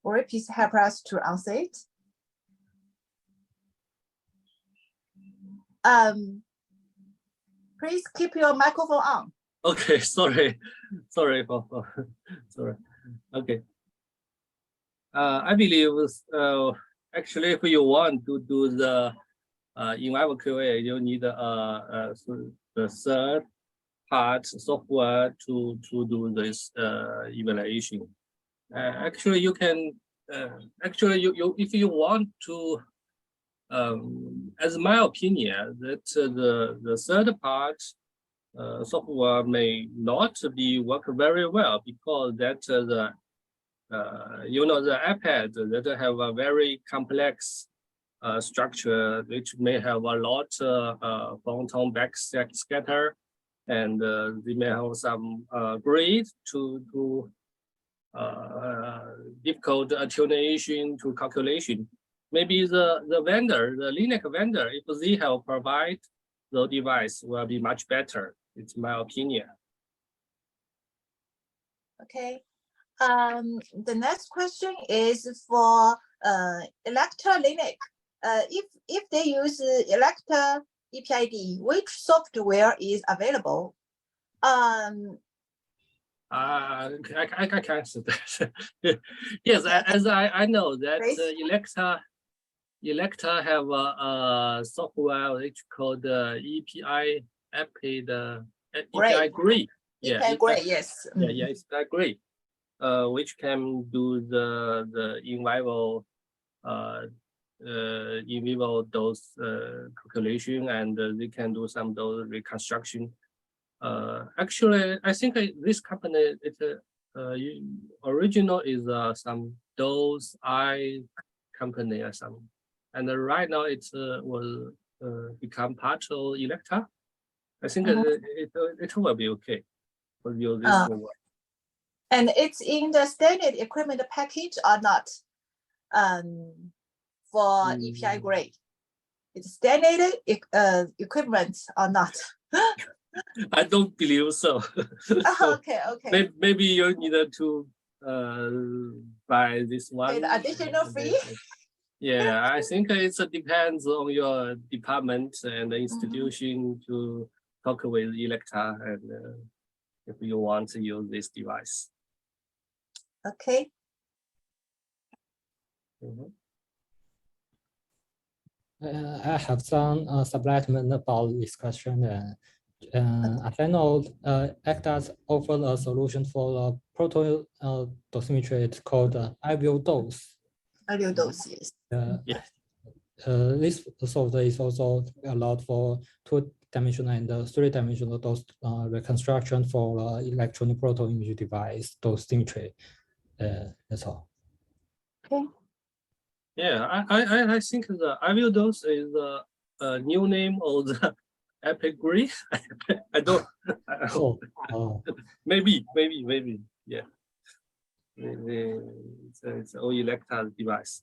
Will you please help us to answer it? Please keep your microphone on. Okay, sorry. Okay. I believe actually if you want to do the in vivo QA, you need the third part software to do this evaluation. Actually, you can if you want to. As my opinion, that the third part software may not be work very well because that the iPad that have a very complex structure which may have a lot photon backscatter and they may have some grade to difficult attenuation to calculation. Maybe the vendor, the Linux vendor, if they have provide the device, will be much better. It's my opinion. Okay. The next question is for Electra Linux. If they use Electra EPID, which software is available? I can answer that. Yes, as I know that Electra have a software which called EPI EPI Gray. Yeah, EPI Gray, yes. Yeah, it's that great. Which can do the in vivo dose calculation, and they can do some dose reconstruction. Actually, I think this company, original is some dose company or something, and right now it will become part of Electra. I think it will be okay for you this one. And it's in the standard equipment package or not? For EPI Gray, it's standard equipment or not? I don't believe so. Okay. Maybe you need to buy this one. The additional fee? Yeah, I think it depends on your department and the institution to talk with Electra, and if you want to use this device. Okay. I have some supplement about this question. As I know, ACTAS offered a solution for the proto dosimetry. It's called vivo dose. Vivo dose, yes. This software is also allowed for 2-dimensional and 3-dimensional dose reconstruction for electronic proto image device dosimetry. That's all. Okay. Yeah, I think the vivo dose is a new name of the Epic Gray. I don't. Maybe. Yeah. It's all Electra device.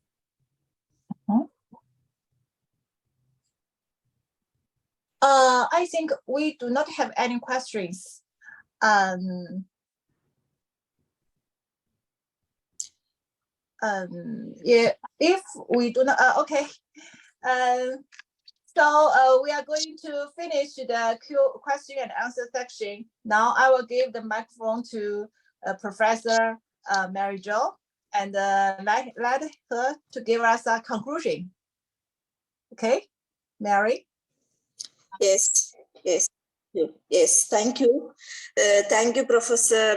I think we do not have any questions. Yeah, if we do not, okay. So we are going to finish the question and answer section. Now I will give the microphone to Professor Mary Jo, and let her to give us a conclusion. Okay, Mary? Yes. Thank you. Thank you, Professor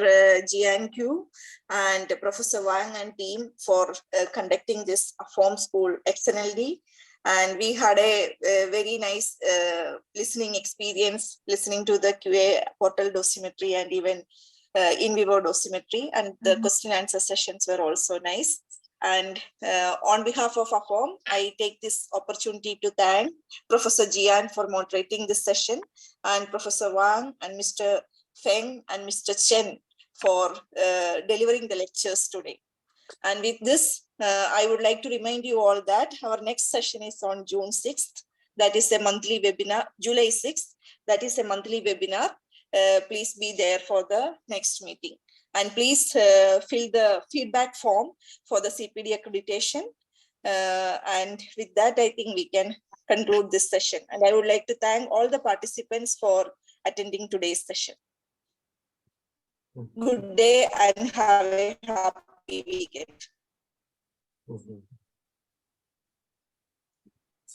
Jianjian and Professor Wang and team for conducting this AFOMP school excellently. And we had a very nice listening experience, listening to the QA portal dosimetry and even in vivo dosimetry, and the question and answer sessions were also nice. And on behalf of AFOMP, I take this opportunity to thank Professor Jian for moderating this session, and Professor Wang and Mr. Feng and Mr. Chen for delivering the lectures today. And with this, I would like to remind you all that our next session is on June 6th. That is a monthly webinar, July 6th. That is a monthly webinar. Please be there for the next meeting. And please fill the feedback form for the CPD accreditation. And with that, I think we can conclude this session. And I would like to thank all the participants for attending today's session. Good day and have a happy weekend.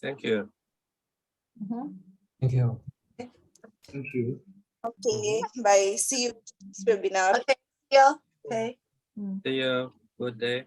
Thank you. Thank you. Thank you. Okay, bye. See you next webinar. Okay, yeah. Okay. See you. Good day.